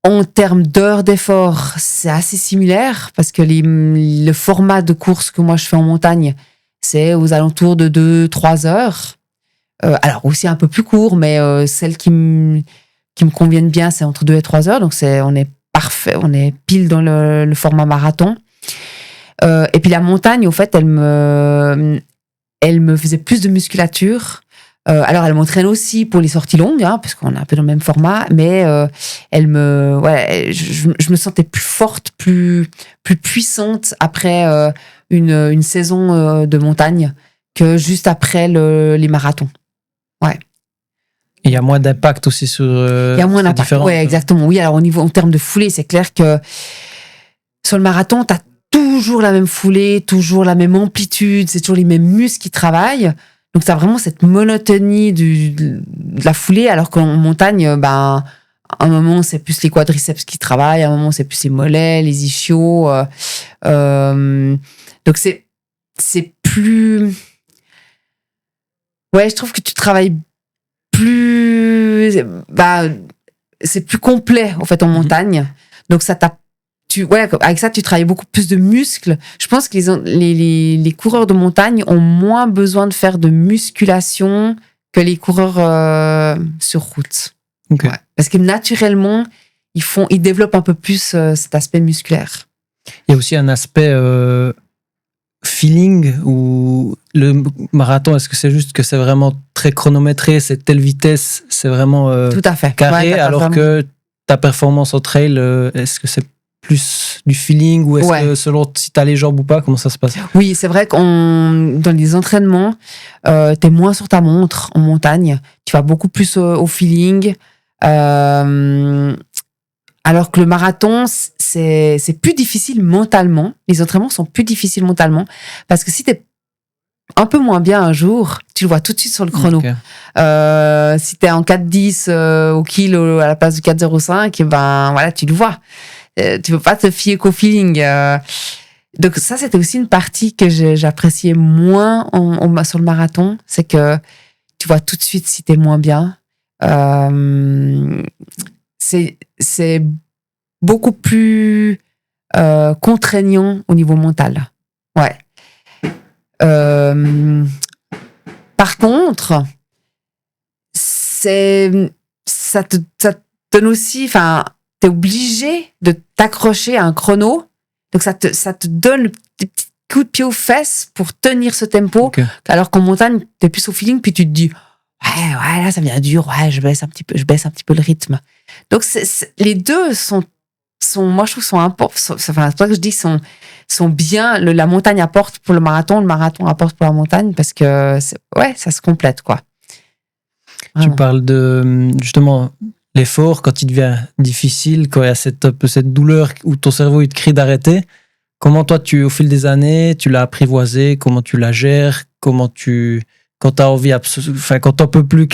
En termes d'heures d'effort, c'est assez similaire parce que le format de course que moi je fais en montagne, c'est aux alentours de 2-3 heures. Alors aussi un peu plus court, mais celles qui me conviennent bien, c'est entre 2 et 3 heures. Donc on est parfait, on est pile dans le format marathon. Et puis la montagne, au fait, elle me faisait plus de musculature. Alors elle m'entraîne aussi pour les sorties longues, parce qu'on est un peu dans le même format, mais je me sentais plus forte, plus puissante après une saison de montagne que juste après les marathons. Ouais. Il y a moins d'impact aussi sur. Il y a moins d'impact. Oui, exactement. Oui, alors en termes de foulée, c'est clair que sur le marathon, tu as toujours la même foulée, toujours la même amplitude, c'est toujours les mêmes muscles qui travaillent. Donc, tu as vraiment cette monotonie de la foulée, alors qu'en montagne, à un moment, c'est plus les quadriceps qui travaillent, à un moment, c'est plus les mollets, les ischios. Donc, c'est plus... Ouais, je trouve que tu travailles plus... c'est plus complet, en fait, en montagne. Donc, ça t'a... avec ça, tu travailles beaucoup plus de muscles. Je pense que les coureurs de montagne ont moins besoin de faire de musculation que les coureurs sur route. Okay. Ouais. Parce que naturellement, ils développent un peu plus cet aspect musculaire. Il y a aussi un aspect feeling, où le marathon, est-ce que c'est juste que c'est vraiment très chronométré, c'est telle vitesse, c'est vraiment tout à fait carré, alors que ta performance au trail, est-ce que c'est plus du feeling, ou est-ce que selon si t'as les jambes ou pas, comment ça se passe? Oui, c'est vrai dans les entraînements, t'es moins sur ta montre en montagne, tu vas beaucoup plus au feeling, alors que le marathon, c'est plus difficile mentalement. Les entraînements sont plus difficiles mentalement, parce que si t'es un peu moins bien un jour, tu le vois tout de suite sur le chrono. Okay. Si t'es en 4:10 au kilo à la place de 4:05, tu le vois. Tu peux pas te fier qu'au feeling. Donc ça, c'était aussi une partie que j'appréciais moins sur le marathon, c'est que tu vois tout de suite si t'es moins bien. C'est beaucoup plus contraignant au niveau mental. Ouais. Par contre, ça te donne aussi, t'es obligé de t'accrocher à un chrono, donc ça te donne des petits coups de pied aux fesses pour tenir ce tempo. Okay. Alors qu'en montagne, t'es plus au feeling, puis tu te dis ouais, là ça devient dur, je baisse un petit peu le rythme. Donc les deux sont moi je trouve sont importants. C'est pas que je dis sont bien. La montagne apporte pour le marathon apporte pour la montagne, parce que ça se complète, quoi. Vraiment. Tu parles de justement l'effort quand il devient difficile, quand il y a cette douleur où ton cerveau il te crie d'arrêter. Comment toi, au fil des années, tu l'as apprivoisé? Comment tu la gères? Quand t'as envie, quand t'en peux plus,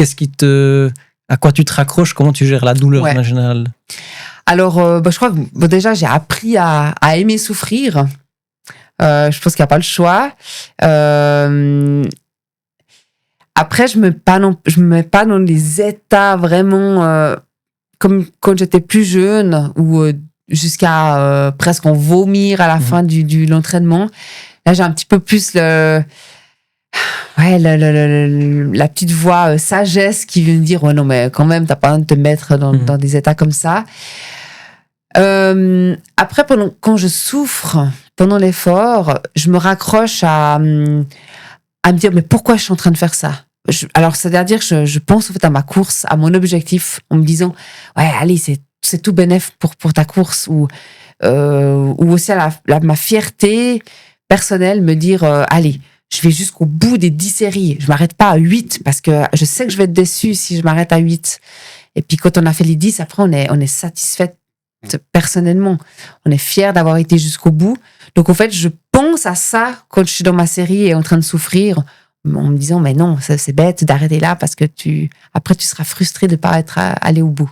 à quoi tu te raccroches? Comment tu gères la douleur en général? Alors, je crois que déjà, j'ai appris à aimer souffrir. Je pense qu'il n'y a pas le choix. Après, je me mets pas dans les états vraiment comme quand j'étais plus jeune, ou jusqu'à presque en vomir à la fin de l'entraînement. Là, j'ai un petit peu plus la petite voix sagesse qui vient me dire non, mais quand même, t'as pas besoin de te mettre dans des états comme ça. Après, quand je souffre pendant l'effort, je me raccroche à me dire mais pourquoi je suis en train de faire ça? Alors, c'est-à-dire que je pense en fait à ma course, à mon objectif, en me disant ouais, allez, c'est tout bénef pour ta course, ou aussi à ma fierté personnelle, me dire allez, je vais jusqu'au bout des 10 séries, je m'arrête pas à 8 parce que je sais que je vais être déçue si je m'arrête à 8. Et puis quand on a fait les 10, après on est satisfaite personnellement, on est fier d'avoir été jusqu'au bout. Donc en fait, je pense à ça quand je suis dans ma série et en train de souffrir, en me disant mais non, c'est bête d'arrêter là parce que après tu seras frustré de pas être allé au bout.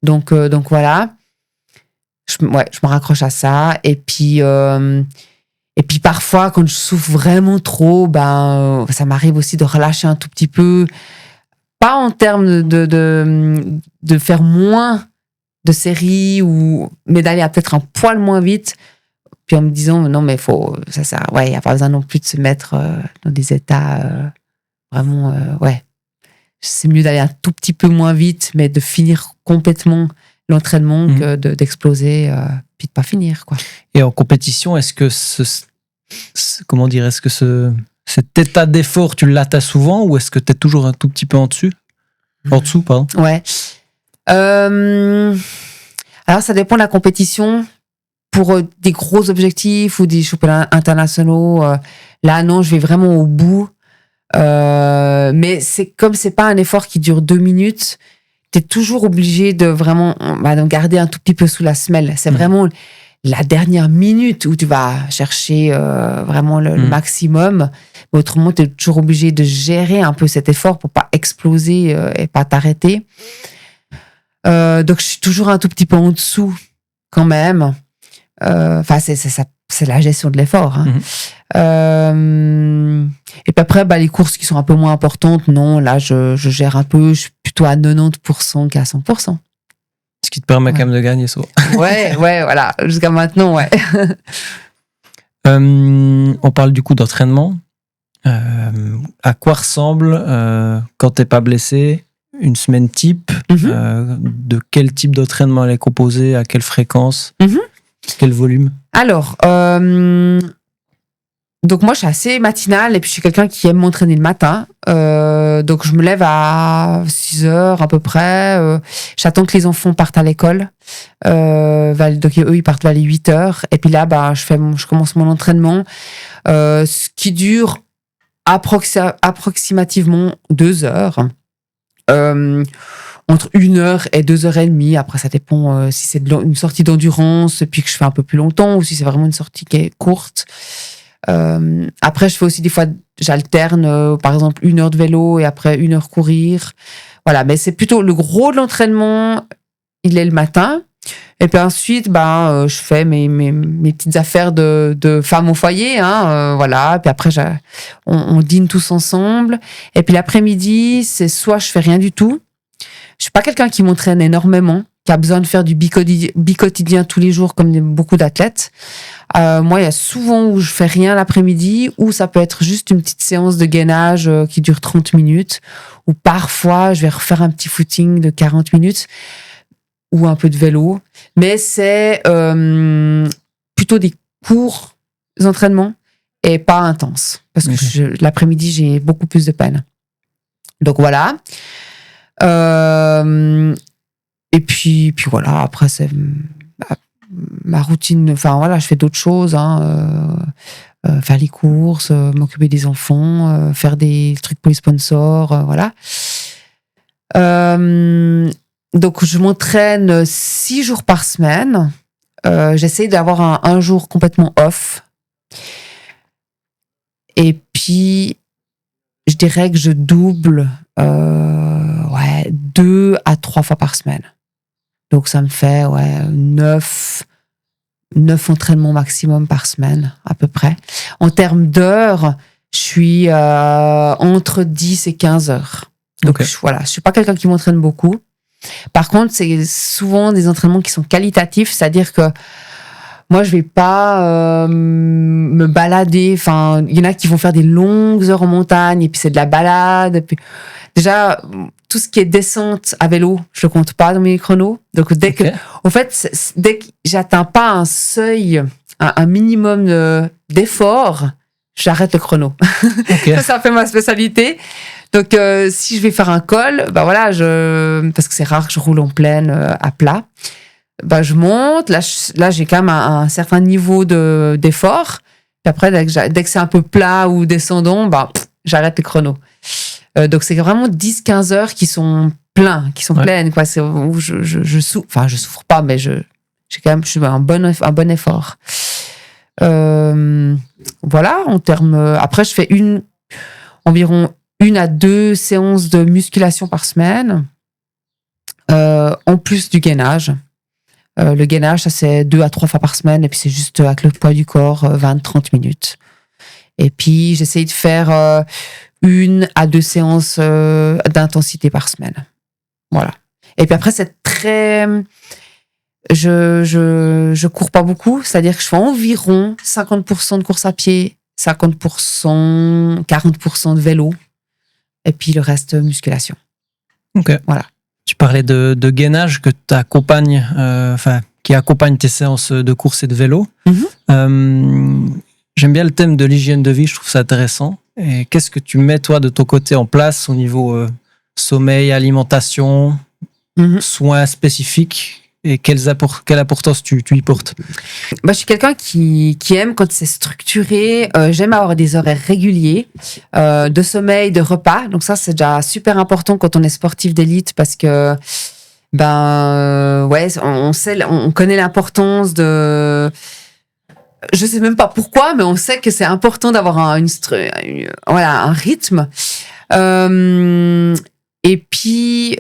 Donc voilà, je me raccroche à ça. Et puis parfois, quand je souffre vraiment trop, ça m'arrive aussi de relâcher un tout petit peu. Pas en termes de faire moins de séries, mais d'aller peut-être un poil moins vite. Puis en me disant, non, mais il n'y a pas besoin non plus de se mettre dans des états vraiment, c'est mieux d'aller un tout petit peu moins vite, mais de finir complètement l'entraînement que d'exploser, puis de pas finir, quoi. Et en compétition, est-ce que cet état d'effort, tu l'attends souvent, ou est-ce que tu es toujours un tout petit peu en dessous, pardon? Ouais. Alors, ça dépend de la compétition. Pour des gros objectifs ou des championnats internationaux, là, non, je vais vraiment au bout. Mais c'est pas un effort qui dure 2 minutes, t'es toujours obligé de vraiment d'en garder un tout petit peu sous la semelle. C'est vraiment la dernière minute où tu vas chercher vraiment le maximum. Mais autrement, t'es toujours obligé de gérer un peu cet effort pour pas exploser et pas t'arrêter. Donc, je suis toujours un tout petit peu en dessous quand même. Enfin, c'est la gestion de l'effort. Hein. Et puis après, les courses qui sont un peu moins importantes, non, là, je gère un peu, je suis plutôt à 90% qu'à 100%. Ce qui te permet quand même de gagner, ça. Ouais, voilà, jusqu'à maintenant, ouais. On parle du coup d'entraînement. À quoi ressemble, quand t'es pas blessé, une semaine type? De quel type d'entraînement elle est composée? À quelle fréquence? Quel volume? Alors, donc moi, je suis assez matinale et puis je suis quelqu'un qui aime m'entraîner le matin. Donc, je me lève à 6h à peu près. J'attends que les enfants partent à l'école. Donc, eux, ils partent vers les 8h. Et puis là, je commence mon entraînement, ce qui dure approximativement 2 heures. Entre 1h et 2h30. Après, ça dépend si c'est une sortie d'endurance, puis que je fais un peu plus longtemps, ou si c'est vraiment une sortie qui est courte. Après, je fais aussi des fois, j'alterne, par exemple, 1 heure de vélo et après 1 heure courir. Voilà, mais c'est plutôt le gros de l'entraînement, il est le matin. Et puis ensuite, je fais mes petites affaires de femme au foyer, hein, voilà. Puis après, on dîne tous ensemble. Et puis l'après-midi, c'est soit je fais rien du tout. Je suis pas quelqu'un qui m'entraîne énormément, qui a besoin de faire du bicotidien tous les jours comme beaucoup d'athlètes. Moi, il y a souvent où je fais rien l'après-midi, ou ça peut être juste une petite séance de gainage qui dure 30 minutes, ou parfois je vais refaire un petit footing de 40 minutes, ou un peu de vélo. Mais c'est plutôt des courts entraînements et pas intenses, parce que l'après-midi, j'ai beaucoup plus de peine. Donc voilà. Et puis voilà, après c'est ma routine, enfin voilà, je fais d'autres choses, hein, faire les courses, m'occuper des enfants, faire des trucs pour les sponsors, voilà. Donc je m'entraîne 6 jours par semaine. J'essaie d'avoir un jour complètement off. Et puis je dirais que je double 2 à 3 fois par semaine. Donc ça me fait 9 entraînements maximum par semaine à peu près. En termes d'heures, je suis entre 10 et 15 heures. Donc je suis pas quelqu'un qui m'entraîne beaucoup. Par contre, c'est souvent des entraînements qui sont qualitatifs, c'est-à-dire que moi, je vais pas me balader. Enfin, il y en a qui vont faire des longues heures en montagne et puis c'est de la balade. Et puis, déjà, tout ce qui est descente à vélo, je le compte pas dans mes chronos. Donc, dès que j'atteins pas un seuil, un minimum d'effort, j'arrête le chrono. Ok. Ça fait ma spécialité. Donc, si je vais faire un col, bah voilà, parce que c'est rare que je roule en plaine à plat. Bah, je monte. Là, j'ai quand même un certain niveau d'effort. Puis après, dès que c'est un peu plat ou descendant, bah, j'arrête le chrono. Donc, c'est vraiment 10-15 heures qui sont pleines, quoi. C'est où je souffre pas, mais je fais un bon effort. Voilà, en termes. Après, je fais environ 1 à 2 séances de musculation par semaine, en plus du gainage. Le gainage, ça c'est 2 à 3 fois par semaine, et puis c'est juste avec le poids du corps, 20-30 minutes. Et puis, j'essaye de faire 1 à 2 séances d'intensité par semaine. Voilà. Et puis après, c'est très... Je cours pas beaucoup, c'est-à-dire que je fais environ 50% de course à pied, 40% de vélo, et puis le reste musculation. Ok. Voilà. Tu parlais de gainage que t'accompagnes, qui accompagne tes séances de course et de vélo. J'aime bien le thème de l'hygiène de vie, je trouve ça intéressant. Et qu'est-ce que tu mets, toi, de ton côté en place au niveau sommeil, alimentation, soins spécifiques, et quelle importance tu y portes? Moi, je suis quelqu'un qui aime quand c'est structuré. J'aime avoir des horaires réguliers de sommeil, de repas. Donc ça, c'est déjà super important quand on est sportif d'élite parce que on connaît l'importance de... Je sais même pas pourquoi, mais on sait que c'est important d'avoir un rythme. Et puis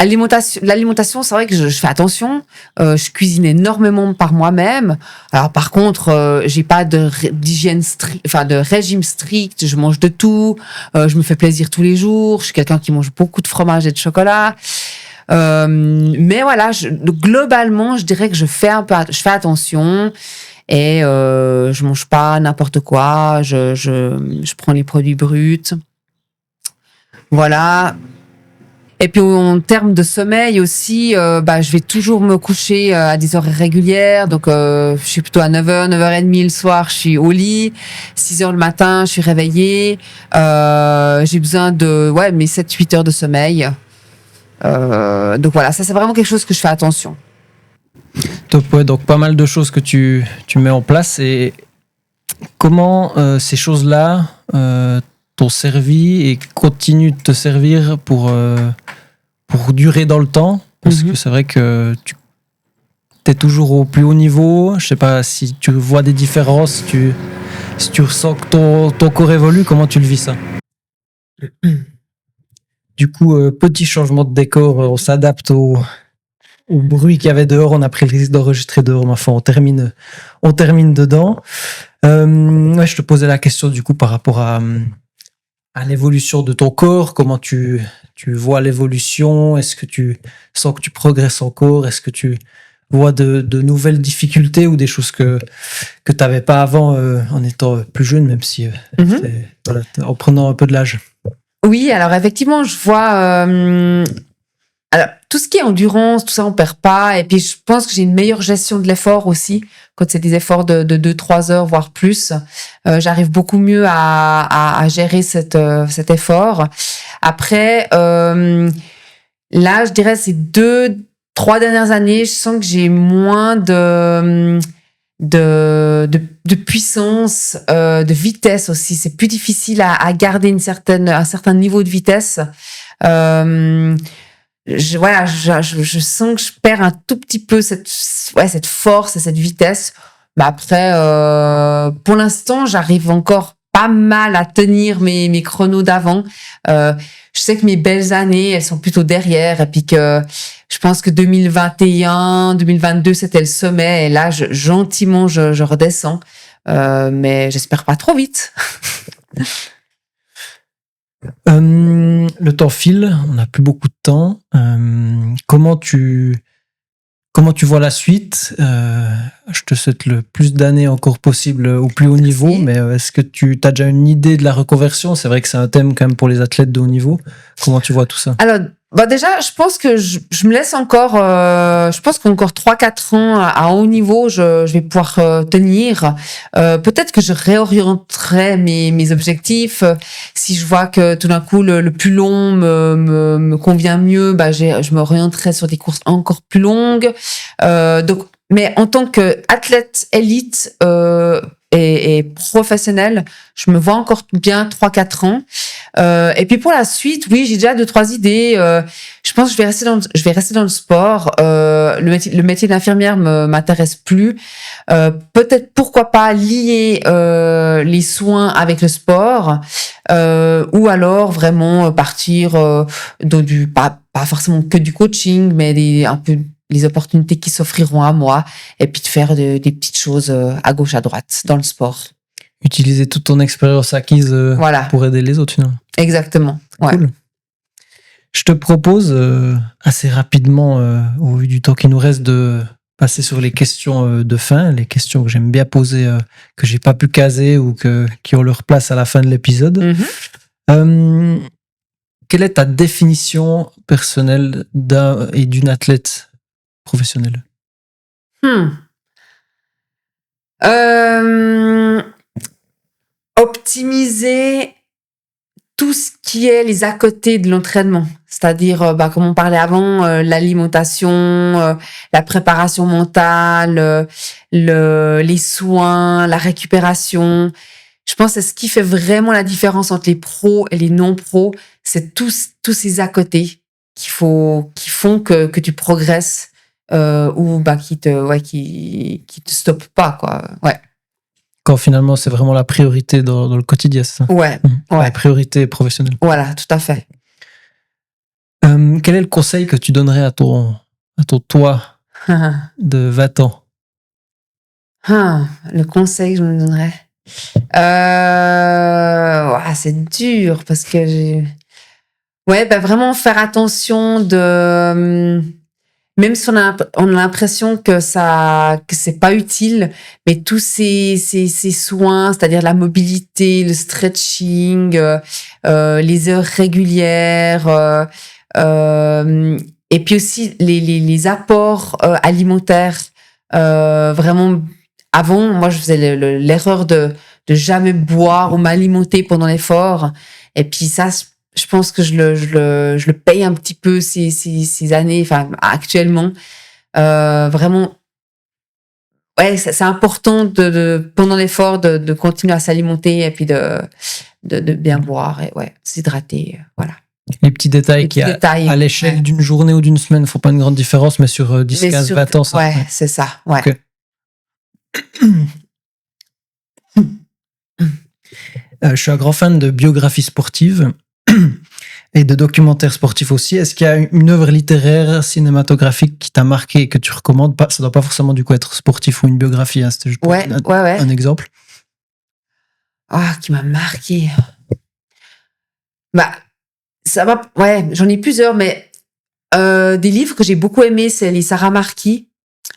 l'alimentation, c'est vrai que je fais attention. Je cuisine énormément par moi-même. Alors par contre, j'ai pas d'hygiène de régime strict. Je mange de tout. Je me fais plaisir tous les jours. Je suis quelqu'un qui mange beaucoup de fromage et de chocolat. Mais voilà, globalement, je dirais que je fais attention et je mange pas n'importe quoi. Je prends les produits bruts. Voilà. Et puis en termes de sommeil aussi, je vais toujours me coucher à des heures régulières. Donc je suis plutôt à 9h, 9h30 le soir, je suis au lit. 6h le matin, je suis réveillée. J'ai besoin de mes 7-8 heures de sommeil. Donc voilà, ça c'est vraiment quelque chose que je fais attention. Top, ouais, donc pas mal de choses que tu mets en place. Et comment ces choses-là t'ont servi et continuent de te servir pour durer dans le temps? Parce que c'est vrai que tu es toujours au plus haut niveau. Je sais pas si tu vois des différences, si tu ressens que ton corps évolue, comment tu le vis ça? Du coup, petit changement de décor, on s'adapte au bruit qu'il y avait dehors. On a pris le risque d'enregistrer dehors, mais enfin, on termine dedans. Je te posais la question du coup par rapport à l'évolution de ton corps. Comment tu vois l'évolution? Est-ce que tu sens que tu progresses encore? Est-ce que tu vois de nouvelles difficultés ou des choses que tu n'avais pas avant en étant plus jeune, même si en prenant un peu de l'âge? Oui, alors effectivement, je vois... alors, tout ce qui est endurance, tout ça, on perd pas. Et puis, je pense que j'ai une meilleure gestion de l'effort aussi. Quand c'est des efforts de 2-3 heures, voire plus, j'arrive beaucoup mieux à gérer cet effort. Après, là, je dirais ces 2-3 dernières années, je sens que j'ai moins de puissance, de vitesse aussi. C'est plus difficile à garder un certain niveau de vitesse. Je sens que je perds un tout petit peu cette force et cette vitesse. Mais après, pour l'instant, j'arrive encore pas mal à tenir mes chronos d'avant. Je sais que mes belles années, elles sont plutôt derrière, et puis que je pense que 2021, 2022, c'était le sommet, et là, gentiment, je redescends. Mais j'espère pas trop vite. le temps file, on n'a plus beaucoup de temps. Comment tu vois la suite? Je te souhaite le plus d'années encore possible au plus haut niveau, mais est-ce que tu as déjà une idée de la reconversion? C'est vrai que c'est un thème quand même pour les athlètes de haut niveau. Comment tu vois tout ça? Alors, déjà, je pense que je me laisse encore, je pense qu'encore 3-4 ans à haut niveau, je vais pouvoir tenir. Peut-être que je réorienterai mes objectifs. Si je vois que tout d'un coup le plus long me convient mieux, je m'orienterai sur des courses encore plus longues. Donc, mais en tant qu'athlète élite et professionnel, je me vois encore bien 3-4 ans. Et puis pour la suite, oui, j'ai déjà 2-3 idées. Je pense que je vais rester dans le sport. Le métier d'infirmière m'intéresse plus. Peut-être pourquoi pas lier les soins avec le sport, ou alors vraiment partir dans pas forcément que du coaching, mais un peu les opportunités qui s'offriront à moi, et puis de faire des petites choses à gauche, à droite dans le sport. Utiliser toute ton expérience acquise Voilà. pour aider les autres, finalement. Exactement. Ouais. Cool. Je te propose assez rapidement, au vu du temps qui nous reste, de passer sur les questions de fin, les questions que j'aime bien poser, que j'ai pas pu caser ou qui ont leur place à la fin de l'épisode. Quelle est ta définition personnelle d'un et d'une athlète professionnelle? Optimiser tout ce qui est les à côté de l'entraînement, c'est-à-dire comme on parlait avant, l'alimentation, la préparation mentale, les soins, la récupération. Je pense que c'est ce qui fait vraiment la différence entre les pros et les non-pros, c'est tous ces à côté qui font que tu progresses, ou qui te stoppent pas, quoi. Ouais. Quand finalement c'est vraiment la priorité dans le quotidien, c'est ça? Ouais. La priorité professionnelle. Voilà, tout à fait. Quel est le conseil que tu donnerais à ton toi de 20 ans? Le conseil que je me donnerais. C'est dur parce que vraiment faire attention même si on a l'impression que c'est pas utile, mais tous ces soins, c'est-à-dire la mobilité, le stretching, les heures régulières, et puis aussi les apports alimentaires. Vraiment, avant, moi, je faisais l'erreur de jamais boire ou m'alimenter pendant l'effort, et puis ça, je pense que je le paye un petit peu ces années, enfin actuellement. Vraiment, c'est important pendant l'effort de continuer à s'alimenter et puis de bien boire et s'hydrater, voilà. Les petits détails à l'échelle d'une journée ou d'une semaine ne font pas une grande différence, mais sur 10, 15, 20 ans, ça. C'est ça, ouais. Okay. Je suis un grand fan de biographie sportive et de documentaires sportifs aussi. Est-ce qu'il y a une œuvre littéraire, cinématographique qui t'a marqué et que tu recommandes? Ça doit pas forcément du coup être sportif ou une biographie, hein, c'était juste un exemple. Qui m'a marqué. Ça va. J'en ai plusieurs, mais des livres que j'ai beaucoup aimés, c'est les Sarah Marquis.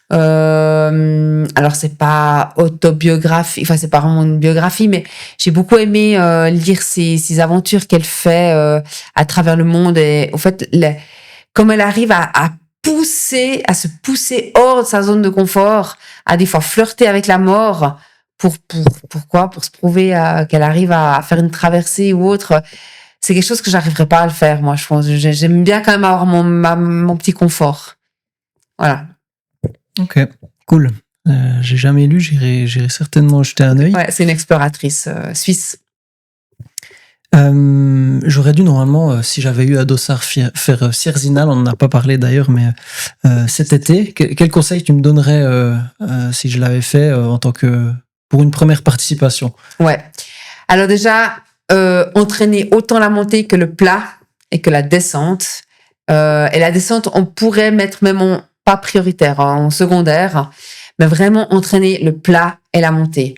Alors c'est pas autobiographique, enfin c'est pas vraiment une biographie, mais j'ai beaucoup aimé lire ses aventures qu'elle fait à travers le monde, et en fait comme elle arrive à se pousser hors de sa zone de confort, à des fois flirter avec la mort pour se prouver qu'elle arrive à faire une traversée ou autre. C'est quelque chose que j'arriverais pas à le faire, moi. Je pense j'aime bien quand même avoir mon petit confort. Voilà. Ok, cool. J'ai jamais lu, j'irai certainement jeter un œil. Ouais, c'est une exploratrice suisse. J'aurais dû normalement, si j'avais eu à Dossard, faire Sierzinal, on n'en a pas parlé d'ailleurs, mais cet été, quel conseil tu me donnerais si je l'avais fait pour une première participation? Ouais. Alors déjà, entraîner autant la montée que le plat et que la descente. Et la descente, on pourrait mettre même pas prioritaire, en secondaire, mais vraiment entraîner le plat et la montée.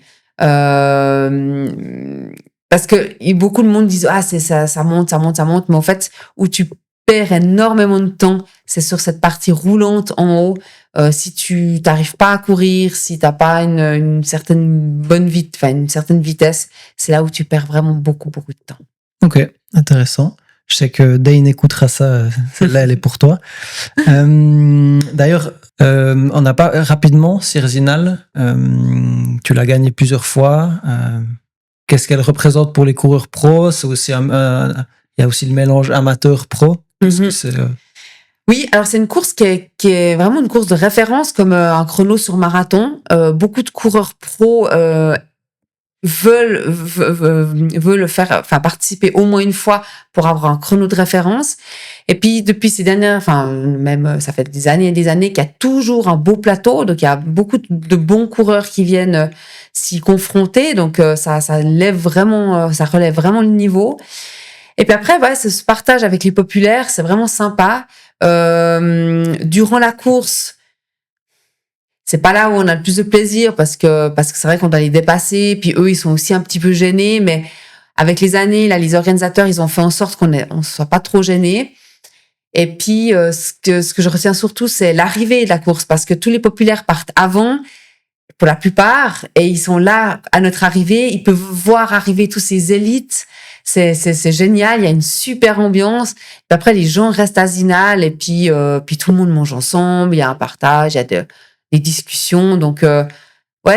parce que beaucoup de monde disent c'est ça monte, mais en fait où tu perds énormément de temps, c'est sur cette partie roulante en haut. Si tu t'arrives pas à courir, si t'as pas une certaine une certaine vitesse, c'est là où tu perds vraiment beaucoup de temps. Ok, intéressant. Je sais que Dane écoutera ça. Celle-là, elle est pour toi. D'ailleurs, on n'a pas rapidement Sierzinal. Tu l'as gagné plusieurs fois. Qu'est-ce qu'elle représente pour les coureurs pro? C'est aussi il y a aussi le mélange amateur-pro. Oui, alors c'est une course qui est vraiment une course de référence, comme un chrono sur marathon. Beaucoup de coureurs pro veulent participer au moins une fois pour avoir un chrono de référence. Et puis depuis ces dernières, même ça fait des années et des années qu'il y a toujours un beau plateau, donc il y a beaucoup de bons coureurs qui viennent s'y confronter, donc ça relève vraiment le niveau. Et puis après, ce partage avec les populaires, c'est vraiment sympa. Durant la course, c'est pas là où on a le plus de plaisir parce que c'est vrai qu'on doit les dépasser, puis eux ils sont aussi un petit peu gênés, mais avec les années là, les organisateurs ils ont fait en sorte qu'on soit pas trop gênés. Et puis ce que je retiens surtout, c'est l'arrivée de la course, parce que tous les populaires partent avant pour la plupart, et ils sont là à notre arrivée, ils peuvent voir arriver tous ces élites. C'est génial, il y a une super ambiance. Puis après les gens restent à Zinal, et puis tout le monde mange ensemble, il y a un partage, il y a des discussions, donc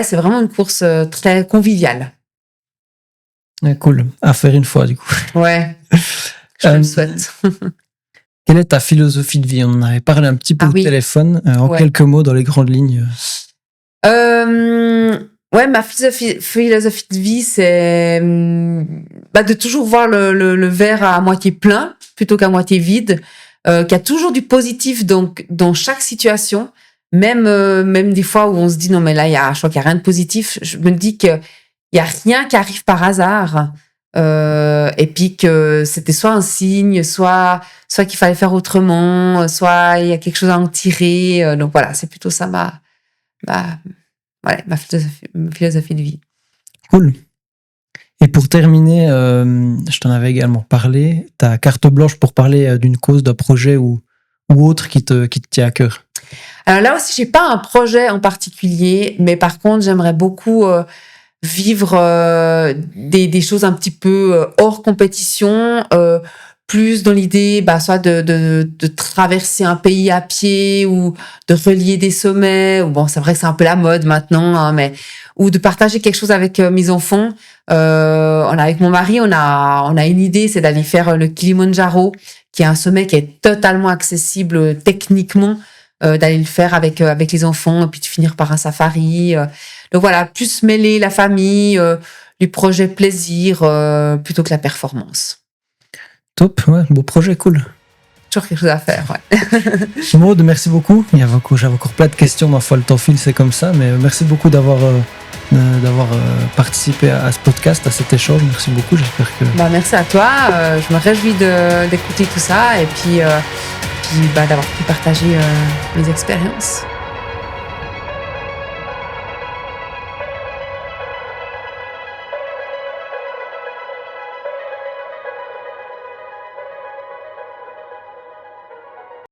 c'est vraiment une course très conviviale. Cool, à faire une fois du coup. Ouais, je le souhaite. Quelle est ta philosophie de vie? On en avait parlé un petit peu au téléphone, en quelques mots dans les grandes lignes. Ma philosophie de vie, c'est de toujours voir le verre à moitié plein plutôt qu'à moitié vide, qu'il y a toujours du positif donc dans chaque situation, même des fois où on se dit non mais là je crois qu'il y a rien de positif, je me dis que il y a rien qui arrive par hasard, et puis que c'était soit un signe, soit qu'il fallait faire autrement, soit il y a quelque chose à en tirer, donc voilà, c'est plutôt ça ma philosophie de vie. Cool. Et pour terminer, je t'en avais également parlé, ta carte blanche pour parler d'une cause, d'un projet ou autre qui te tient à cœur. Alors là aussi, j'ai pas un projet en particulier, mais par contre, j'aimerais beaucoup vivre des choses un petit peu hors compétition, plus dans l'idée soit de traverser un pays à pied ou de relier des sommets, ou bon, c'est vrai que c'est un peu la mode maintenant, mais ou de partager quelque chose avec mes enfants. Avec mon mari, on a une idée, c'est d'aller faire le Kilimandjaro, qui est un sommet qui est totalement accessible techniquement, d'aller le faire avec les enfants, et puis de finir par un safari. Donc voilà, plus mêler la famille, les projets plaisir, plutôt que la performance. Top, ouais, beau projet, cool. Toujours quelque chose à faire, ouais. Maud, merci beaucoup. J'avais encore plein de questions, ma foi, le temps file, c'est comme ça, mais merci beaucoup d'avoir participé à ce podcast, à cet échange. Merci beaucoup, j'espère que... merci à toi, je me réjouis d'écouter tout ça, et puis d'avoir pu partager mes expériences.